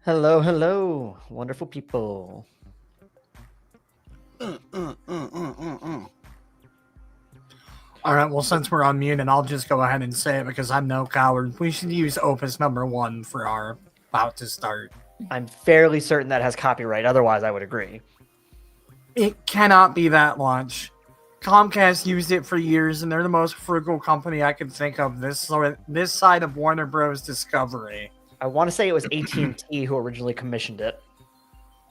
Hello, hello, wonderful people. All right, well, since we're on mute, and I'll just go ahead and say it because I'm no coward, we should use Opus number 1 for our about to start. I'm fairly certain that has copyright, otherwise I would agree. It cannot be that launch. Comcast used it for years, and they're the most frugal company I could think of this side of Warner Bros. Discovery. I want to say it was AT&T who originally commissioned it.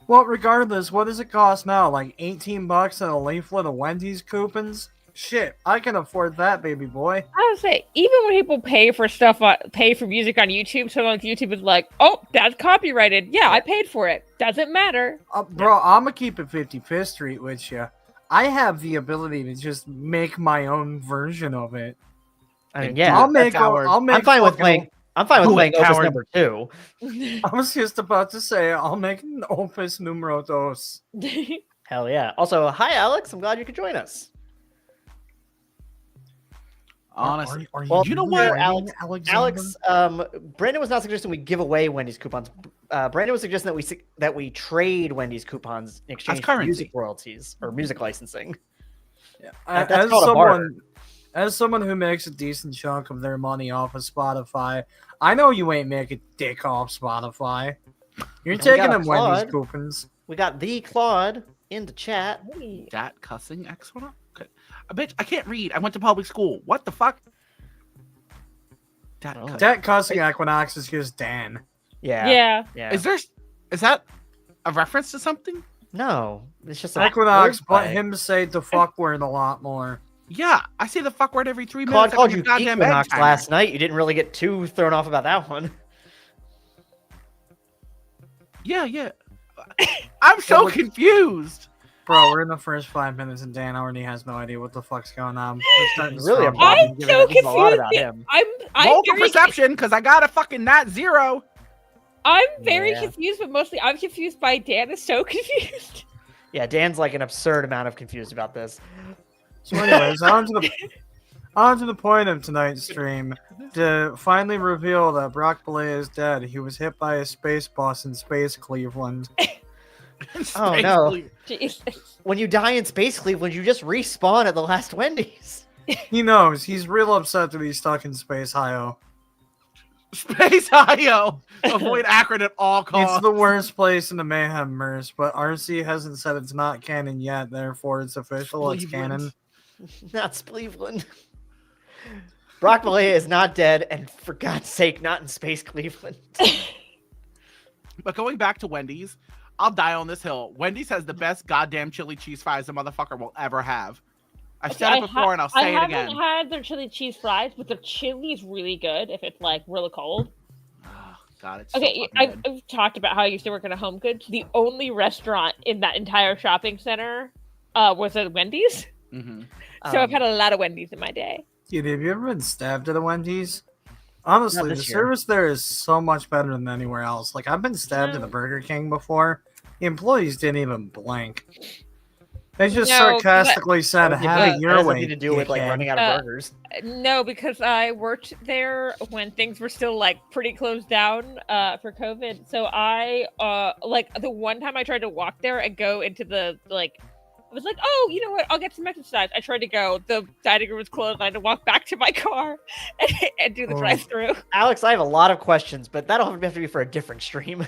Well, regardless, what does it cost now? Like $18 and a leaflet of Wendy's coupons? Shit, I can afford that, baby boy. I would say, even when people pay for stuff, pay for music on YouTube, someone on YouTube is like, oh, that's copyrighted. Yeah, I paid for it. Doesn't matter. Bro, I'm going to keep it 55th Street with you. I have the ability to just make my own version of it. I mean, yeah, I'm fine with playing. I'm fine with playing Opus number 2. I was just about to say, I'll make an Opus numero 2. Hell yeah. Also, hi, Alex. I'm glad you could join us. Honestly, you know what, Alex? Brandon was not suggesting we give away Wendy's coupons. Brandon was suggesting that we trade Wendy's coupons in exchange for music royalties or music licensing. Yeah. As someone who makes a decent chunk of their money off of Spotify, I know you ain't making dick off Spotify. You're taking them Wendy's coupons. We got the Claude in the chat. That cussing Equinox? Bitch, I can't read. I went to public school. What the fuck? That cussing Equinox is just Dan. Yeah. Is that a reference to something? No. It's just Equinox, but him say the fuck word a lot more. Yeah, I say the fuck word every 3 minutes. Claude called you Equinox last night. You didn't really get too thrown off about that one. Yeah. I'm so confused. Bro, we're in the first 5 minutes and Dan already has no idea what the fuck's going on. I'm so confused. I'm very perception because I got a fucking nat 0. I'm very confused, but mostly I'm confused by Dan is so confused. Yeah, Dan's like an absurd amount of confused about this. So anyways, on to the point of tonight's stream, to finally reveal that Brock Belay is dead. He was hit by a space bus in Space Cleveland. Oh no. Jesus. When you die in Space Cleveland, you just respawn at the last Wendy's. He knows. He's real upset that he's stuck in Space Hio. Space Hio! Avoid Akron at all costs. It's the worst place in the Mayhem verse, but RC hasn't said it's not canon yet, therefore it's official, it's canon. Not Cleveland. Brock Belay is not dead, and for God's sake, not in space Cleveland. But going back to Wendy's, I'll die on this hill. Wendy's has the best goddamn chili cheese fries a motherfucker will ever have. I've said it before, and I'll say it again. I haven't had their chili cheese fries, but their chili is really good if it's like really cold. Oh, God, it's okay. so I've talked about how I used to work at a Home Goods. The only restaurant in that entire shopping center was at Wendy's. Mm-hmm. So I've had a lot of Wendy's in my day. Dude, have you ever been stabbed at a Wendy's? Honestly, the service there is so much better than anywhere else. Like, I've been stabbed at a Burger King before. The employees didn't even blink. They just sarcastically said, "Have it your way." Nothing to do with like running out of burgers. No, because I worked there when things were still like pretty closed down for COVID. So I like the one time I tried to walk there and go into the like. I was like, oh, you know what? I'll get some exercise. I tried to go. The dining room was closed. I had to walk back to my car and do the drive-through. Alex, I have a lot of questions, but that'll have to be for a different stream.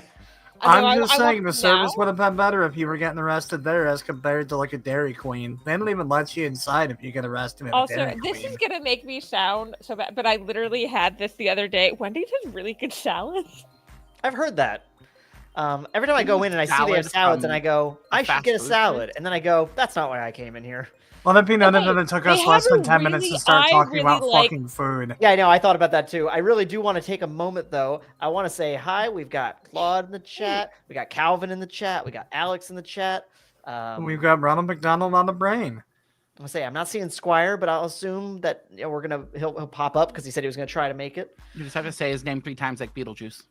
I'm just saying the service would have been better if you were getting arrested there as compared to like a Dairy Queen. They don't even let you inside if you get arrested at a Dairy Queen. This is going to make me sound so bad, but I literally had this the other day. Wendy's has really good salads. I've heard that. Every time I go in and I see they have salads and I go, I should get a salad. And then I go, that's not why I came in here. Well, that'd be none of it. It took us less than 10 minutes to start talking about fucking food. Yeah, I know. I thought about that too. I really do want to take a moment, though. I want to say hi. We've got Claude in the chat. We got Calvin in the chat. We got Alex in the chat. We've got Ronald McDonald on the brain. I'm gonna say I'm not seeing Squire, but I'll assume that he'll pop up because he said he was gonna try to make it. You just have to say his name 3 times like Beetlejuice.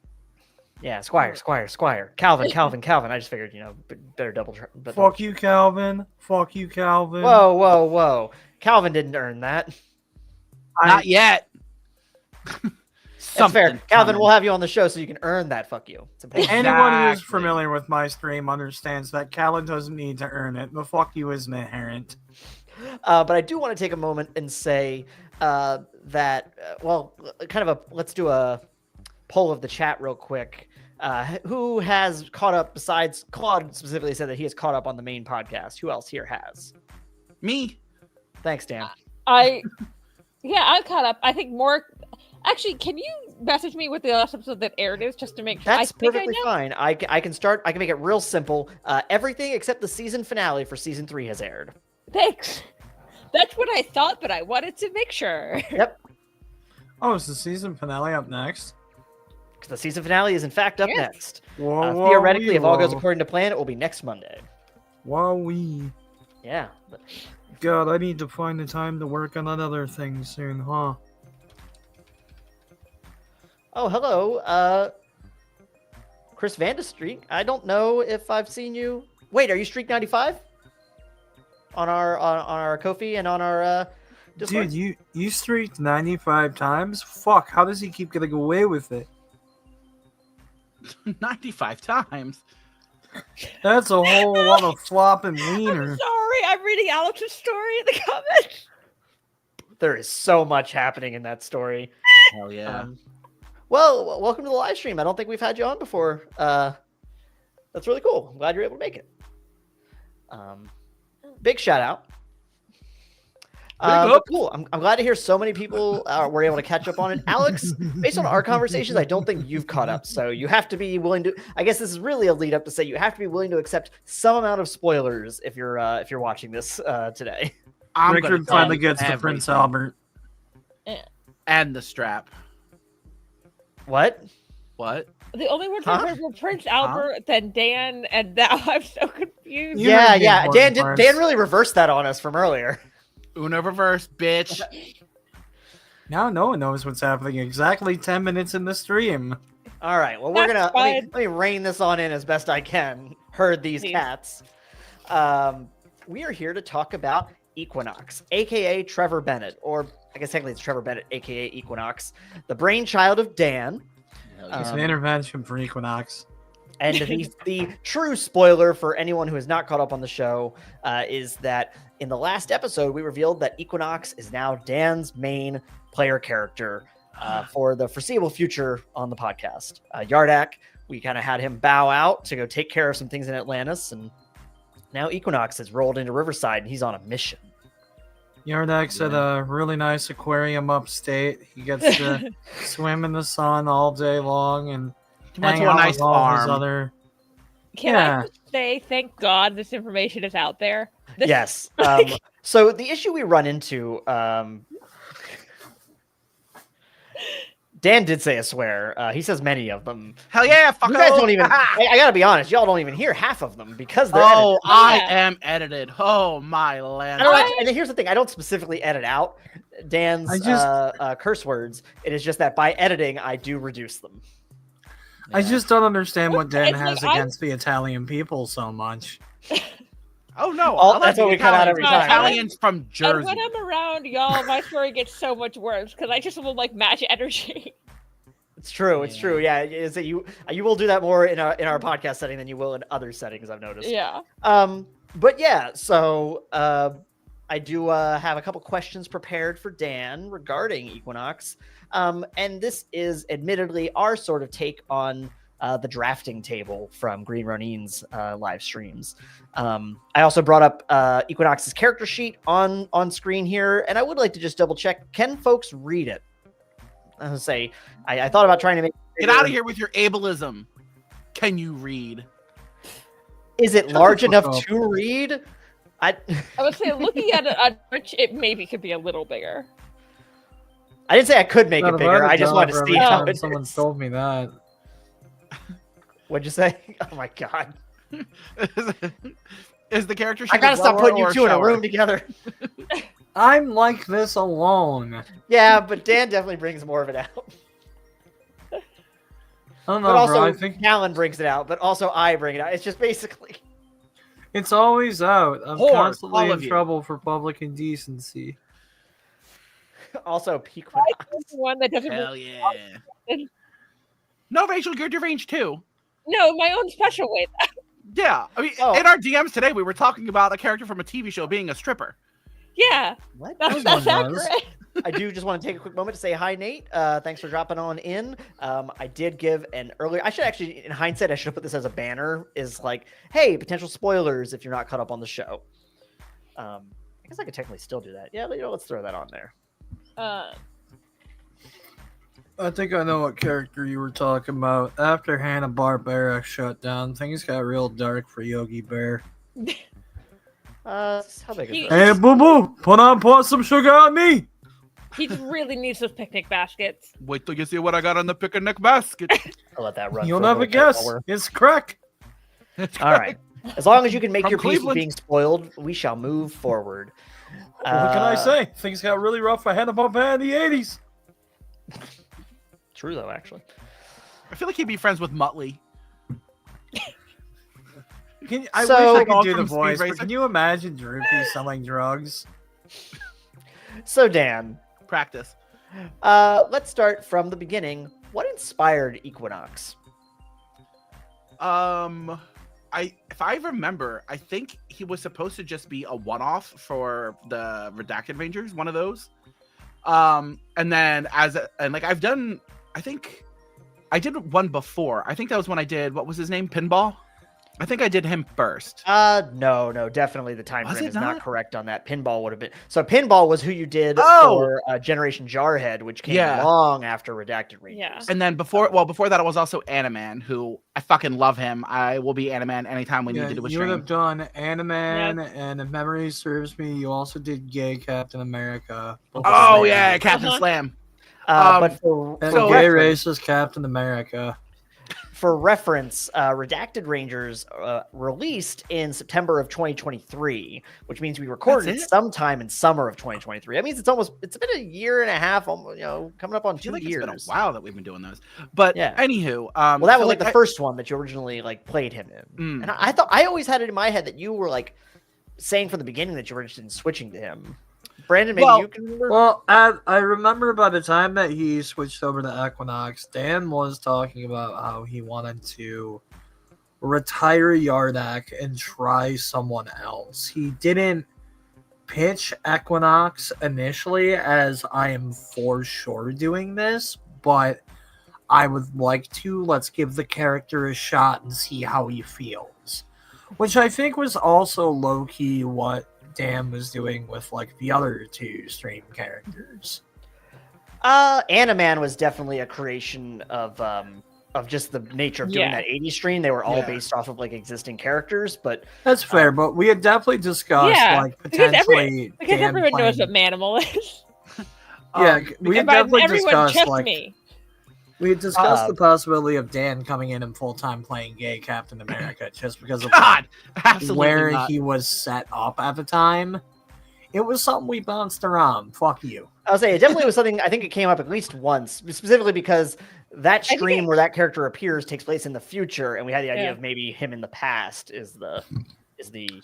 Yeah, Squire. Calvin. I just figured, better double. Fuck you, Calvin. Fuck you, Calvin. Whoa. Calvin didn't earn that. Not yet. That's fair. Calvin, we'll have you on the show so you can earn that. Fuck you. Anyone who's familiar with my stream understands that Calvin doesn't need to earn it. The fuck you is inherent. But I do want to take a moment and say that, let's do a poll of the chat real quick. Who has caught up besides Claude specifically said that he has caught up on the main podcast? Who else here has? Me. Thanks, Dan. I caught up. I think more. Actually, can you message me what the last episode that aired is just to make sure? That's perfectly fine. I can start. I can make it real simple. Everything except the season finale for season 3 has aired. Thanks. That's what I thought, but I wanted to make sure. Yep. Oh, is the season finale up next? The season finale is in fact up next. Whoa, theoretically, if all goes according to plan, it will be next Monday. Wowee. Yeah. God, I need to find the time to work on another thing soon, huh? Oh, hello. Chris Vandestreak. I don't know if I've seen you. Wait, are you Streak 95? On our Ko-fi and on our Discord? Dude, you streaked 95 times? Fuck, how does he keep getting away with it? 95 times. That's a whole lot of flop and wiener. I'm sorry, I'm reading Alex's story in the comments. There is so much happening in that story. Hell yeah. Well, welcome to the live stream. I don't think we've had you on before. That's really cool. I'm glad you're able to make it. Big shout out. Cool. I'm glad to hear so many people were able to catch up on it. Alex, based on our conversations, I don't think you've caught up. So you have to be willing to. I guess this is really a lead up to say you have to be willing to accept some amount of spoilers if you're watching this today. Richard finally gets the Prince Albert and the strap. What? The only ones I heard were Prince Albert, then Dan, and now I'm so confused. Yeah. Dan really reversed that on us from earlier. Uno reverse, bitch. Now no one knows what's happening. Exactly 10 minutes in the stream. All right. Well, we're gonna let me rein this on in as best I can. Herd these cats. We are here to talk about Equinox, aka Trevor Bennet, or I guess technically it's Trevor Bennet, aka Equinox, the brainchild of Dan. It's an intervention for Equinox. And the true spoiler for anyone who has not caught up on the show is that in the last episode, we revealed that Equinox is now Dan's main player character for the foreseeable future on the podcast. Yardak, we kind of had him bow out to go take care of some things in Atlantis, and now Equinox has rolled into Riverside, and he's on a mission. Yardak's at a really nice aquarium upstate. He gets to swim in the sun all day long and Went hang to a out nice with all his farm. other. Can I just say, thank God this information is out there? Yes. So the issue we run into, Dan did say a swear. He says many of them. Hell yeah, fuck You guys don't even. I gotta be honest. Y'all don't even hear half of them because they're Oh, edited. I Yeah. am edited. Oh my land. And here's the thing: I don't specifically edit out Dan's curse words. It is just that by editing, I do reduce them. I just don't understand what Dan It's has like, against the Italian people so much. Oh no, All- I like that's what the we cut out Italians. every time. Italians from And Jersey. when I'm around y'all, my story gets so much worse because I just will like match energy. It's true. It's true. Yeah, is that you will do that more in our podcast setting than you will in other settings. I've noticed. Yeah. But yeah, so I do have a couple questions prepared for Dan regarding Equinox. And this is admittedly our sort of take on the drafting table from Green Ronin's live streams. I also brought up Equinox's character sheet on screen here, and I would like to just double check. Can folks read it? I was say I thought about trying to make Get out of here with your ableism. Can you read? Is it Shut large the fuck enough up. to read? I would say looking at it maybe could be a little bigger. I didn't say I could make Not it if I had bigger. a I just job wanted to for see every how time it someone is. told me that. What'd you say? Oh my god! Is the character sheet I gotta stop lower putting you or two in a shower? room together. I'm like this alone. Yeah, but Dan definitely brings more of it out. I don't know, But also, bro. I think Callan brings it out. But also, I bring it out. It's just basically. it's always out. I'm Whores, constantly all in of you. trouble for public indecency. Also, Equinox. One that doesn't. Hell yeah. No, Rachel, you're deranged too. No, my own special way. Yeah, I mean, Oh. in our DMs today, we were talking about a character from a TV show being a stripper. Yeah, What? that's Everyone does. accurate. I do just want to take a quick moment to say hi, Nate. Thanks for dropping on in. I did give an earlier. I should actually, in hindsight, I should have put this as a banner. Is like, hey, potential spoilers if you're not caught up on the show. I guess I could technically still do that. Yeah, let's throw that on there. I think I know what character you were talking about. After Hanna-Barbera shut down, things got real dark for Yogi Bear. How big is He- this? Hey, boo boo, put some sugar on me. He just really needs those picnic baskets. Wait till you see what I got on the picnic basket. I'll let that run. You'll for a never little bit guess. while It's crack. All right. As long as you can make From your peace with Cleveland. being spoiled, we shall move forward. What can I say? Things got really rough for Hanna-Barbera in the 80s. True though, actually. I feel like he'd be friends with Muttley. I So- wish I could Dog do the from Speed voice, but Racer? can you imagine Droopy selling drugs? So Dan, Practice. let's start from the beginning. What inspired Equinox? If I remember, I think he was supposed to just be a one-off for the Redacted Rangers, one of those. And then I've done, I think I did one before. I think that was when I did, what was his name? Pinball? I think I did him first. No, definitely the time Was frame it is not not? correct on that. Pinball would have been. So Pinball was who you did Oh! for Generation Jarhead, which came Yeah. long after Redacted Rangers. Yeah. And then before that, it was also Animan, who I fucking love him. I will be Animan anytime we need to do a you would stream. have done Animan, and if memory serves me, you also did Gay Captain America. Oh yeah, Captain Uh-huh. Slam. But for, And So- Gay reference, Racist Captain America. for reference, Redacted Rangers released in September of 2023, which means we recorded That's it it? sometime in summer of 2023. That means it's been a year and a half, coming up on I feel 2 like years. it's been a while that we've been doing those. But Yeah. anywho, Well, that so, was like the I- first one that you originally played him in. Mm. And I thought I always had it in my head that you were saying from the beginning that you were interested in switching to him. Brandon, maybe Well- you can remember. Well, I remember by the time that he switched over to Equinox, Dan was talking about how he wanted to retire Yardak and try someone else. He didn't pitch Equinox initially as I am for sure doing this, but I would like to. Let's give the character a shot and see how he feels. Which I think was also low-key what Dan was doing with like the other two stream characters. Animan was definitely a creation of just the nature of doing that 80s stream. They were all based off of like existing characters, but that's fair. But we had definitely discussed like potentially because everyone knows what Manimal is. We had definitely discussed like me. We had discussed the possibility of Dan coming in and full-time playing gay Captain America just because of where he was set up at the time. It was something we bounced around. Fuck you. I'll say it definitely was something. I think it came up at least once, specifically because that stream where that character appears takes place in the future, and we had the idea of maybe him in the past is the.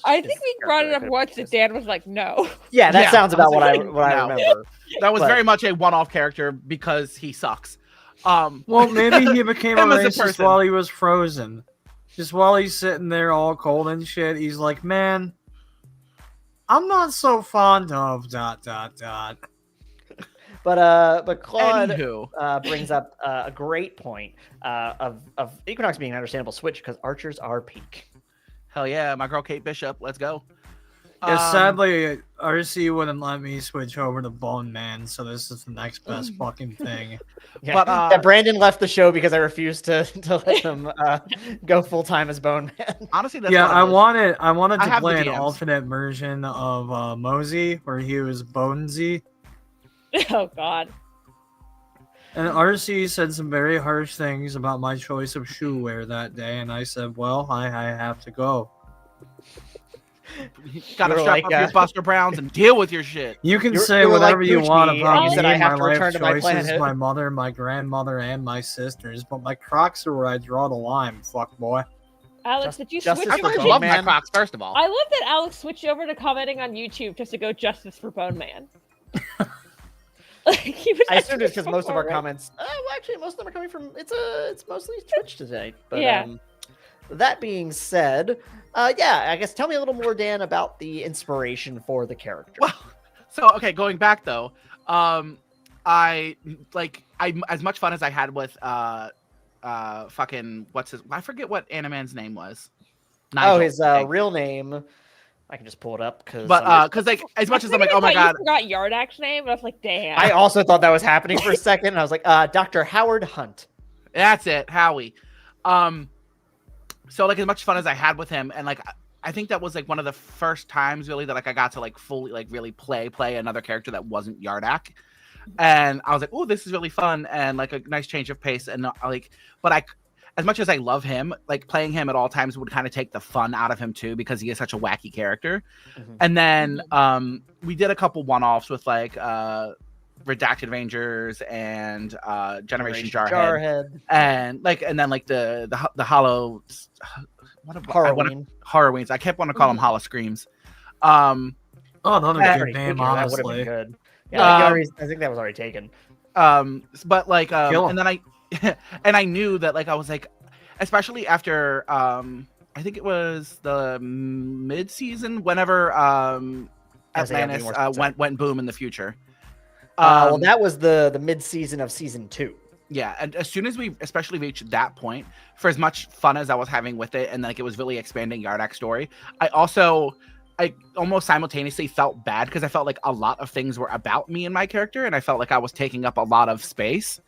I think we brought it up once, and Dan was like, "No." Yeah, that sounds about what I remember. That was very much a one-off character because he sucks. Well, maybe he became a racist while he was frozen. Just while he's sitting there all cold and shit, he's like, man, I'm not so fond of ... But Claude brings up a great point of Equinox being an understandable switch because archers are peak. Hell yeah, my girl Kate Bishop, let's go. Yeah, sadly, RC wouldn't let me switch over to Bone Man, so this is the next best fucking thing. But Brandon left the show because I refused to let them go full time as Bone Man. Honestly, that's I wanted to play an alternate version of Mosey where he was Bonesy. Oh God. And RC said some very harsh things about my choice of shoe wear that day, and I said, well, I have to go. You gotta strap up your Buster Browns and deal with your shit. You can say whatever you want about me, my life choices, my mother, my grandmother, and my sisters, but my Crocs are where I draw the line, fuck boy. Alex, did you switch over? I love my Crocs, first of all. I love that Alex switched over to commenting on YouTube just to go justice for Bone Man. I assumed it's because most of our comments. Well, actually, most of them are coming from. It's mostly Twitch today. But that being said, I guess tell me a little more, Dan, about the inspiration for the character. Well, so going back though, I as much fun as I had with fucking I forget what Animan's name was. Nigel, his real name. I can just pull it up because like as much as I'm like, oh my god, I forgot Yardak's name. I was like, damn. I also thought that was happening for a second. And I was like, Dr. Howard Hunt. That's it, Howie. So like as much fun as I had with him, and like I think that was like one of the first times really that like I got to like fully like really play another character that wasn't Yardak, and I was like, oh, this is really fun and like a nice change of pace, and as much as I love him, like playing him at all times would kind of take the fun out of him too because he is such a wacky character. Mm-hmm. And then we did a couple one-offs with like Redacted Rangers and Generation Jarhead, and then like the Hollow Horrorweens. I kept wanting to call them Hollow Screams. Another good name, honestly. That good. Yeah, I think that was already taken. But like, and then I knew that like I was like, especially after I think it was the mid-season whenever Atlantis went boom in the future. Well, that was the mid-season of season 2. Yeah, and as soon as we especially reached that point, for as much fun as I was having with it, and like it was really expanding Yardak's story, I almost simultaneously felt bad because I felt like a lot of things were about me and my character, and I felt like I was taking up a lot of space.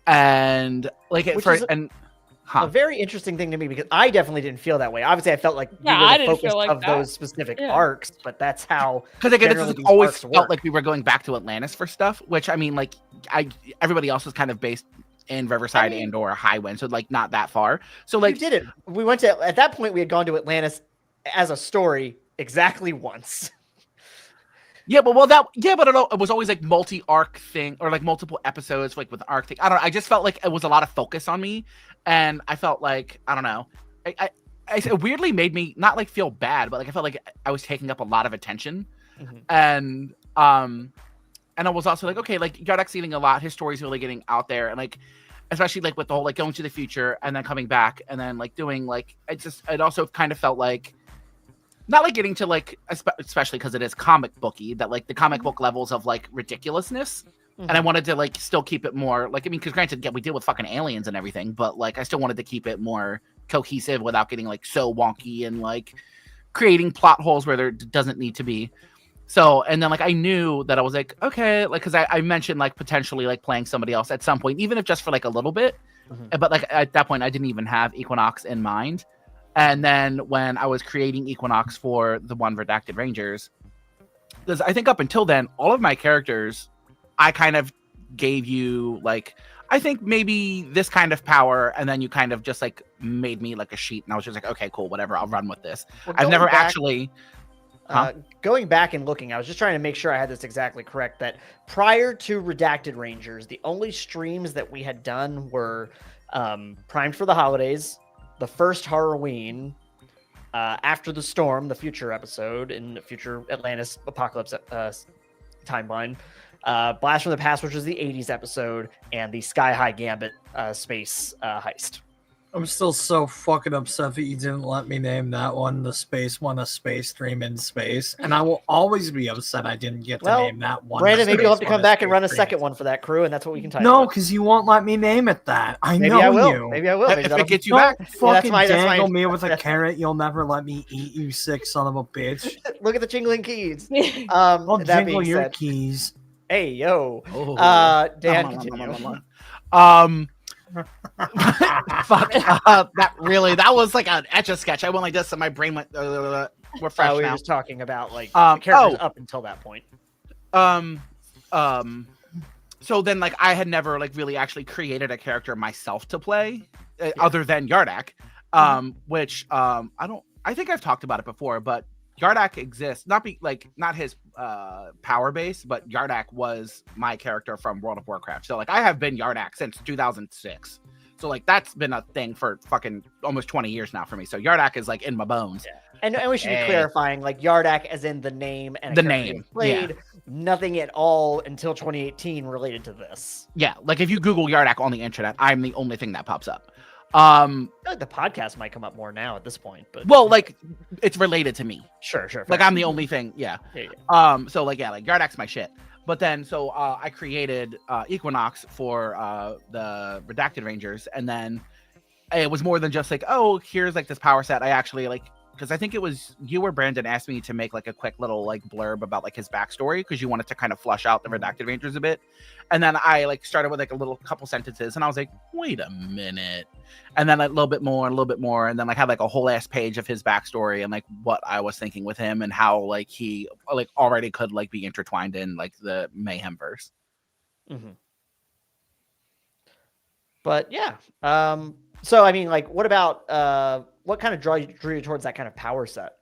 And like a very interesting thing to me because I definitely didn't feel that way. Obviously, I felt like we were the focus of those specific arcs, but that's how. Because again, it's always felt like we were going back to Atlantis for stuff, which I mean, like everybody else was kind of based in Riverside and or Highwind, so like not that far. So like, we did it. We went to at that point we had gone to Atlantis as a story exactly once. Yeah, but it was always like multi-arc thing or like multiple episodes like with the arc thing. I don't know. I just felt like it was a lot of focus on me, and I felt like I don't know. It weirdly made me not like feel bad, but like I felt like I was taking up a lot of attention, and I was also like, okay, like Yardak's eating a lot. His story's really getting out there, and like especially like with the whole like going to the future and then coming back and then like doing like it also kind of felt like. Not like getting to like, especially because it is comic booky, that like the comic book levels of like ridiculousness, and I wanted to like still keep it more like because granted, we deal with fucking aliens and everything, but like I still wanted to keep it more cohesive without getting like so wonky and like creating plot holes where there doesn't need to be. So, and then like I knew that I was like, okay, like because I mentioned like potentially like playing somebody else at some point, even if just for like a little bit. But like at that point, I didn't even have Equinox in mind. And then when I was creating Equinox for the one Redacted Rangers, because I think up until then, all of my characters, I kind of gave you like, I think maybe this kind of power, and then you kind of just like made me like a sheet, and I was just like, okay, cool, whatever, I'll run with this. I've never actually. Going back and looking, I was just trying to make sure I had this exactly correct, that prior to Redacted Rangers, the only streams that we had done were Primed for the Holidays, the first Halloween, After the Storm, the future episode in the future Atlantis Apocalypse timeline, Blast from the Past, which was the 80s episode, and the Sky High Gambit space heist. I'm still so fucking upset that you didn't let me name that one, the space one, a space stream in space. And I will always be upset I didn't get to name that one. Brandon, maybe you'll have to come back and run a second one for that crew, and that's what we can type. No, because you won't let me name it that. Maybe I will. Maybe I will. Maybe if it gets you back. back. Fucking dangle me with a carrot. You'll never let me eat, you sick son of a bitch. Look at the jingling keys. I'll jingle your keys. Hey, yo. Dan, continue. Fuck. That was like an etch-a-sketch. I went like this and my brain went we're fresh now. We were just talking about like the characters up until that point. So then like I had never like really actually created a character myself to play other than Yardak. Which I think I've talked about it before, but Yardak exists, not his power base, but Yardak was my character from World of Warcraft. So like I have been Yardak since 2006. So like that's been a thing for fucking almost 20 years now for me. So Yardak is like in my bones. Yeah. And we should be clarifying, like Yardak as in the name and the name played, nothing at all until 2018 related to this. Yeah, like if you Google Yardak on the internet, I'm the only thing that pops up. I feel like the podcast might come up more now at this point, but like it's related to me. Sure. Like I'm the only thing. Yeah. So like Yardak's my shit. But then so I created Equinox for the Redacted Rangers, and then it was more than just like, oh, here's like this power set. I actually like, because I think it was you or Brandon asked me to make like a quick little like blurb about like his backstory, because you wanted to kind of flush out the Redacted Rangers a bit. And then I like started with like a little couple sentences, and I was like, wait a minute. And then a little bit more, and then like had like a whole ass page of his backstory and like what I was thinking with him and how like he like already could like be intertwined in like the Mayhem verse. But yeah. So I mean, like, what about what kind of drew you towards that kind of power set?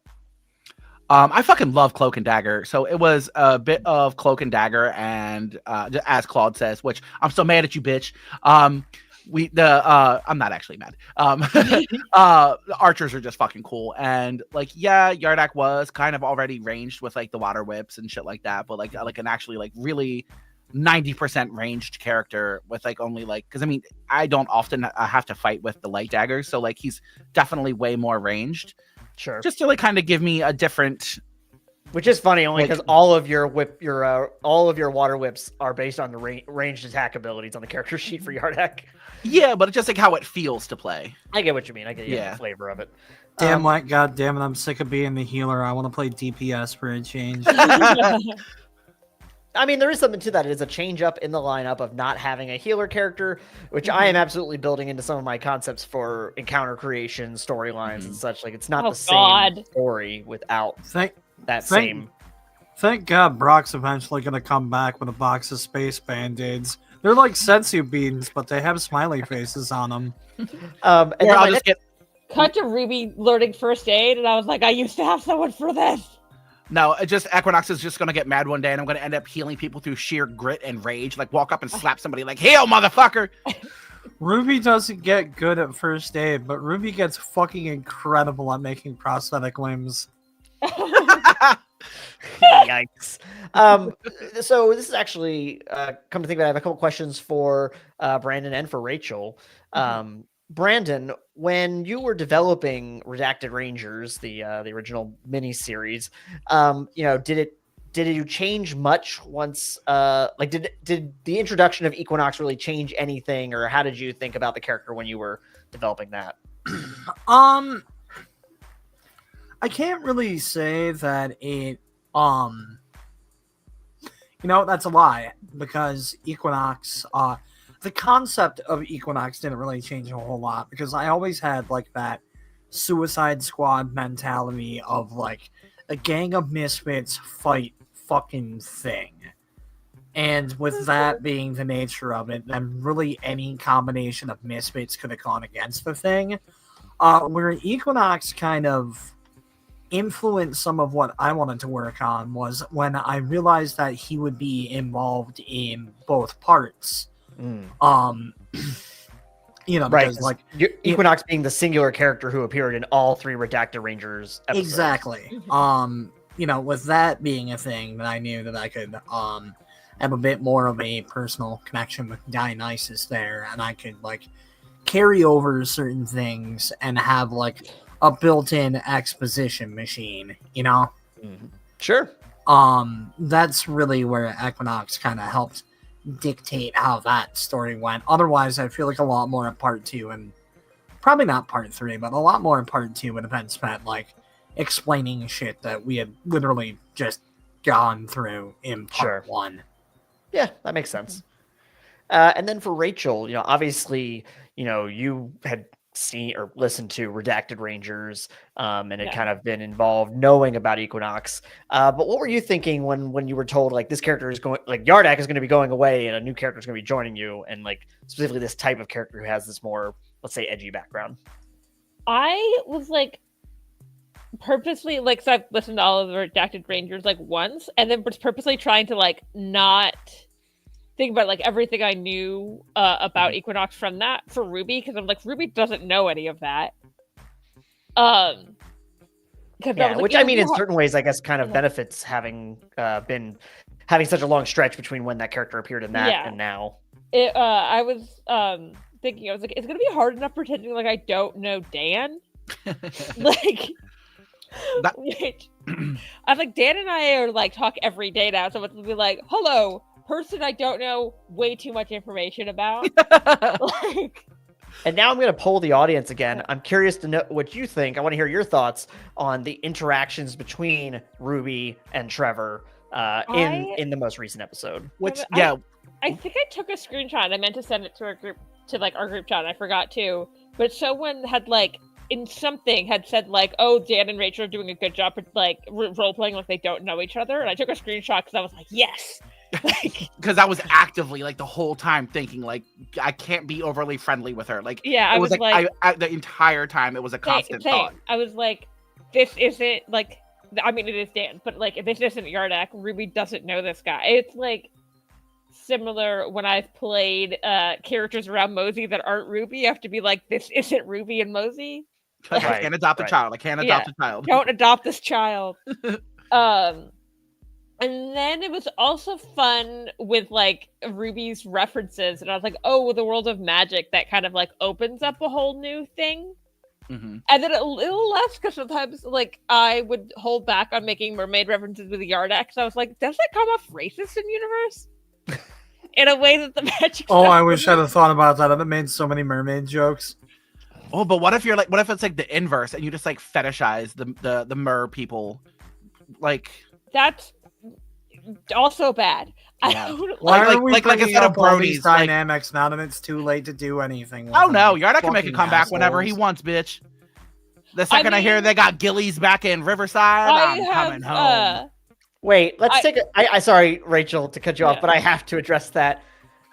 I fucking love Cloak and Dagger. So it was a bit of Cloak and Dagger, and as Claude says, which I'm so mad at you, bitch. I'm not actually mad. The archers are just fucking cool, and like Yardak was kind of already ranged with like the water whips and shit like that, but like an actually like really 90% ranged character with like only like, because I mean I don't often have to fight with the light daggers, so like he's definitely way more ranged. Sure. Just to like kind of give me a different, which is funny only because all of your water whips are based on the ranged attack abilities on the character sheet for Yardak. Yeah, but it's just like how it feels to play. I get what you mean. I get the flavor of it. Damn, like, god damn it, I'm sick of being the healer. I want to play DPS for a change. I mean, there is something to that. It is a change up in the lineup of not having a healer character, which I am absolutely building into some of my concepts for encounter creation, storylines, and such. Like, it's not the same story without that same. Thank God Brock's eventually going to come back with a box of space band-aids. They're like sensu beans, but they have smiley faces on them. And then I'll just get cut to Ruby learning first aid, and I was like, I used to have someone for this. No, it just Equinox is just gonna get mad one day, and I'm gonna end up healing people through sheer grit and rage. Like walk up and slap somebody, like "Heal, motherfucker!" Ruby doesn't get good at first aid, but Ruby gets fucking incredible at making prosthetic limbs. Yikes! So this is actually come to think about it, I have a couple questions for Brandon and for Rachel. Brandon, when you were developing Redacted Rangers, the original miniseries, did you change much once? Did the introduction of Equinox really change anything, or how did you think about the character when you were developing that? I can't really say that it, that's a lie, because Equinox, the concept of Equinox didn't really change a whole lot, because I always had, like, that Suicide Squad mentality of, like, a gang of misfits fight fucking thing. And with that being the nature of it, then really any combination of misfits could have gone against the thing. Where Equinox kind of influenced some of what I wanted to work on was when I realized that he would be involved in both parts. Because like Equinox being the singular character who appeared in all 3 Redacted Rangers episodes. Exactly. With that being a thing, that I knew that I could have a bit more of a personal connection with Dionysus there, and I could like carry over certain things and have like a built-in exposition machine, Sure. That's really where Equinox kind of helped dictate how that story went. Otherwise, I feel like a lot more in part 2, and probably not part 3, but a lot more in part 2 would have been spent like explaining shit that we had literally just gone through in part 1. Yeah, that makes sense. And then for Rachel, obviously, you had seen or listened to Redacted Rangers, and had kind of been involved knowing about Equinox. But what were you thinking when you were told like this character is going, like Yardak is going to be going away and a new character is going to be joining you, and like specifically this type of character who has this more, let's say, edgy background? I was like purposely so I've listened to all of the Redacted Rangers like once, and then was purposely trying to like not think about like everything I knew about Equinox from that for Ruby, because I'm like, Ruby doesn't know any of that. Which I mean, in certain ways, I guess, kind of benefits having been having such a long stretch between when that character appeared in that and now. I was thinking, I was like, it's gonna be hard enough pretending like I don't know Dan. Like, I was like, Dan and I are like talk every day now, so it's gonna be like, hello, person I don't know way too much information about. And now I'm going to poll the audience again. I'm curious to know what you think. I want to hear your thoughts on the interactions between Ruby and Trevor in the most recent episode. I think I took a screenshot. I meant to send it to our group, our group chat. I forgot to. But someone had had said like, oh, Dan and Rachel are doing a good job like role playing like they don't know each other. And I took a screenshot because I was like, yes. Because I was actively like the whole time thinking like I can't be overly friendly with her. Like, yeah, it was like the entire time it was a constant thought. I was like, this isn't like, I mean, it is Dan, but like this isn't Yardak. Ruby doesn't know this guy. It's like similar when I've played characters around Mosey that aren't Ruby. You have to be like, this isn't Ruby and Mosey. I can't adopt a child. I can't adopt a child. Don't adopt this child. And then it was also fun with like Ruby's references, and I was like, oh, the world of magic, that kind of like opens up a whole new thing. Mm-hmm. And then a little less, because sometimes like I would hold back on making mermaid references with the Yardak, because I was like, does that come off racist in universe? In a way that the magic. Oh, I wish I'd have thought about that. I've made so many mermaid jokes. Oh, but what if it's like the inverse and you just like fetishize the mer people? Like, that's also bad. Yeah. Why are we instead of bronies dynamics now that it's too late to do anything with no, Yardak can make a comeback whenever he wants, bitch. The second I hear they got Gillies back in Riverside, I'm coming home. Wait, let's take a... sorry, Rachel, to cut you off, but I have to address that.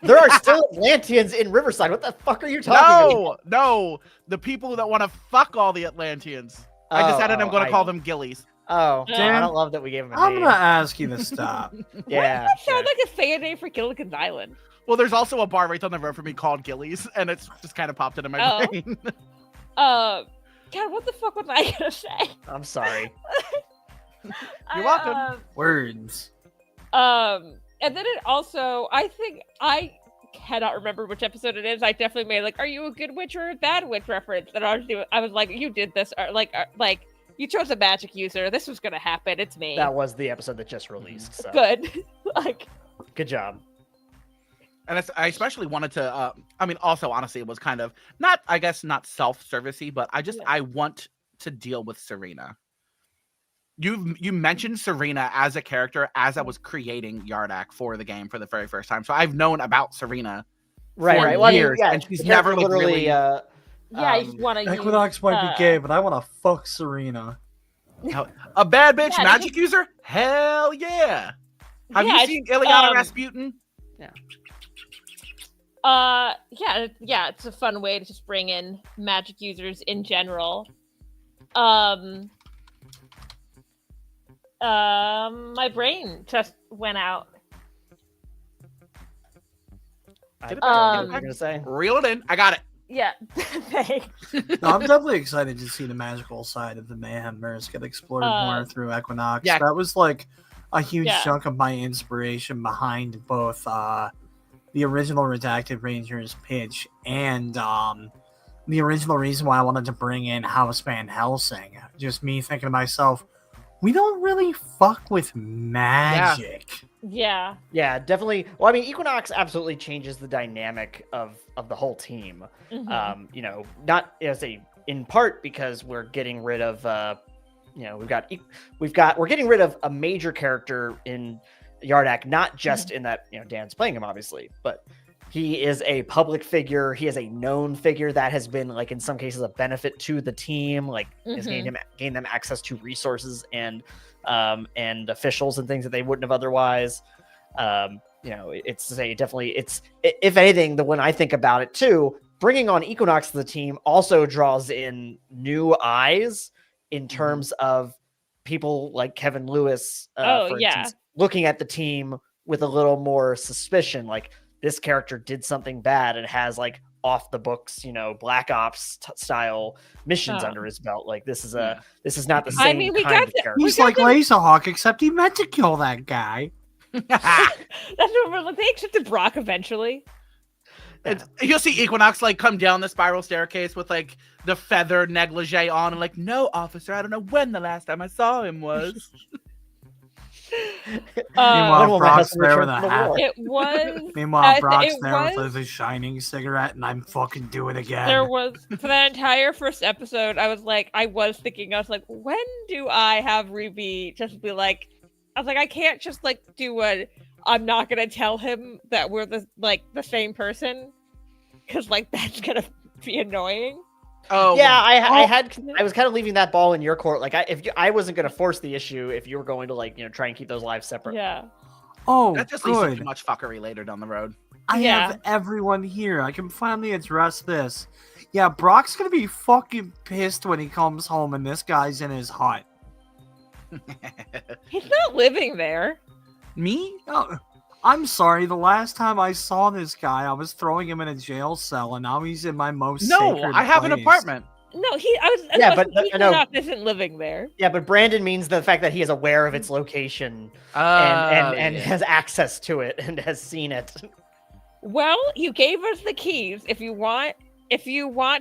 There are still Atlanteans in Riverside. What the fuck are you talking about? No, the people that want to fuck all the Atlanteans. I decided I'm going to call them Gillies. Oh, Dan, I don't love that we gave him a name. I'm going to ask you to stop. Yeah. Why does that sound like a fan name for Gilligan's Island? Well, there's also a bar right down the road from me called Gillies, and it's just kind of popped into my brain. God, what the fuck was I going to say? I'm sorry. You're welcome. Words. And then it also, I think, I cannot remember which episode it is. I definitely made like, are you a good witch or a bad witch reference? And I was like, you did this, or like you chose a magic user. This was gonna happen. It's me. That was the episode that just released. So. Good. Good job. And I especially wanted to. Also, honestly, it was kind of not self-servicey, but I want to deal with Serena. you mentioned Serena as a character as I was creating Yardak for the game for the very first time. So I've known about Serena Right. for Well, I mean, years, yeah, and she's the character never like, really. Yeah, you just want to Equinox might be gay, but I want to fuck Serena. A bad bitch Yeah, magic user? Hell yeah! Have Yeah, you seen Ileana Rasputin? Yeah, it's a fun way to just bring in magic users in general. My brain just went out. I don't know what you're gonna say. Reel it in. I got it. Yeah, thanks. No, I'm definitely excited to see the magical side of the Mayhemverse get explored more through Equinox. Yeah. That was like a huge Yeah. chunk of my inspiration behind both the original Redacted Rangers pitch and the original reason why I wanted to bring in House Van Helsing. Just me thinking to myself, we don't really fuck with magic. Yeah. Yeah, definitely. Well, I mean, Equinox absolutely changes the dynamic of the whole team. Mhm. You know, not as in part because we're getting rid of you know, we're getting rid of a major character in Yardak, not just in that, you know, Dan's playing him obviously, but he is a public figure. He is a known figure that has been, like, in some cases, a benefit to the team. Like, has gained them access to resources and officials and things that they wouldn't have otherwise. You know, it's if anything, the when I think about it too, bringing on Equinox to the team also draws in new eyes in terms of people like Kevin Lewis, for instance, looking at the team with a little more suspicion. Like, this character did something bad and has, like, off the books, you know, Black Ops style missions under his belt. Like, this is not the same kind of character. He's like Laserhawk, except he meant to kill that guy. That's what we're like. They accepted Brock eventually. You'll see Equinox like come down the spiral staircase with like the feather negligee on and like, no, officer, I don't know when the last time I saw him was. Meanwhile, Brock's there with a hat. It was. Meanwhile, Brock's there with a shining cigarette, and I'm fucking doing it again. There was, for the entire first episode, I was like, when do I have Ruby just be like, I can't just like do I'm not gonna tell him that we're the same person, because like that's gonna be annoying. Oh yeah, I was kind of leaving that ball in your court. Like, I wasn't going to force the issue if you were going to, like, you know, try and keep those lives separate. Yeah. Oh, that just leads to too much fuckery later down the road. I have everyone here. I can finally address this. Yeah, Brock's gonna be fucking pissed when he comes home and this guy's in his hut. He's not living there. Me? Oh, I'm sorry. The last time I saw this guy, I was throwing him in a jail cell, and now he's in my most sacred I have an place. apartment. No, but Equinox isn't living there. Yeah, but Brandon means the fact that he is aware of its location and has access to it and has seen it. Well, you gave us the keys. If you want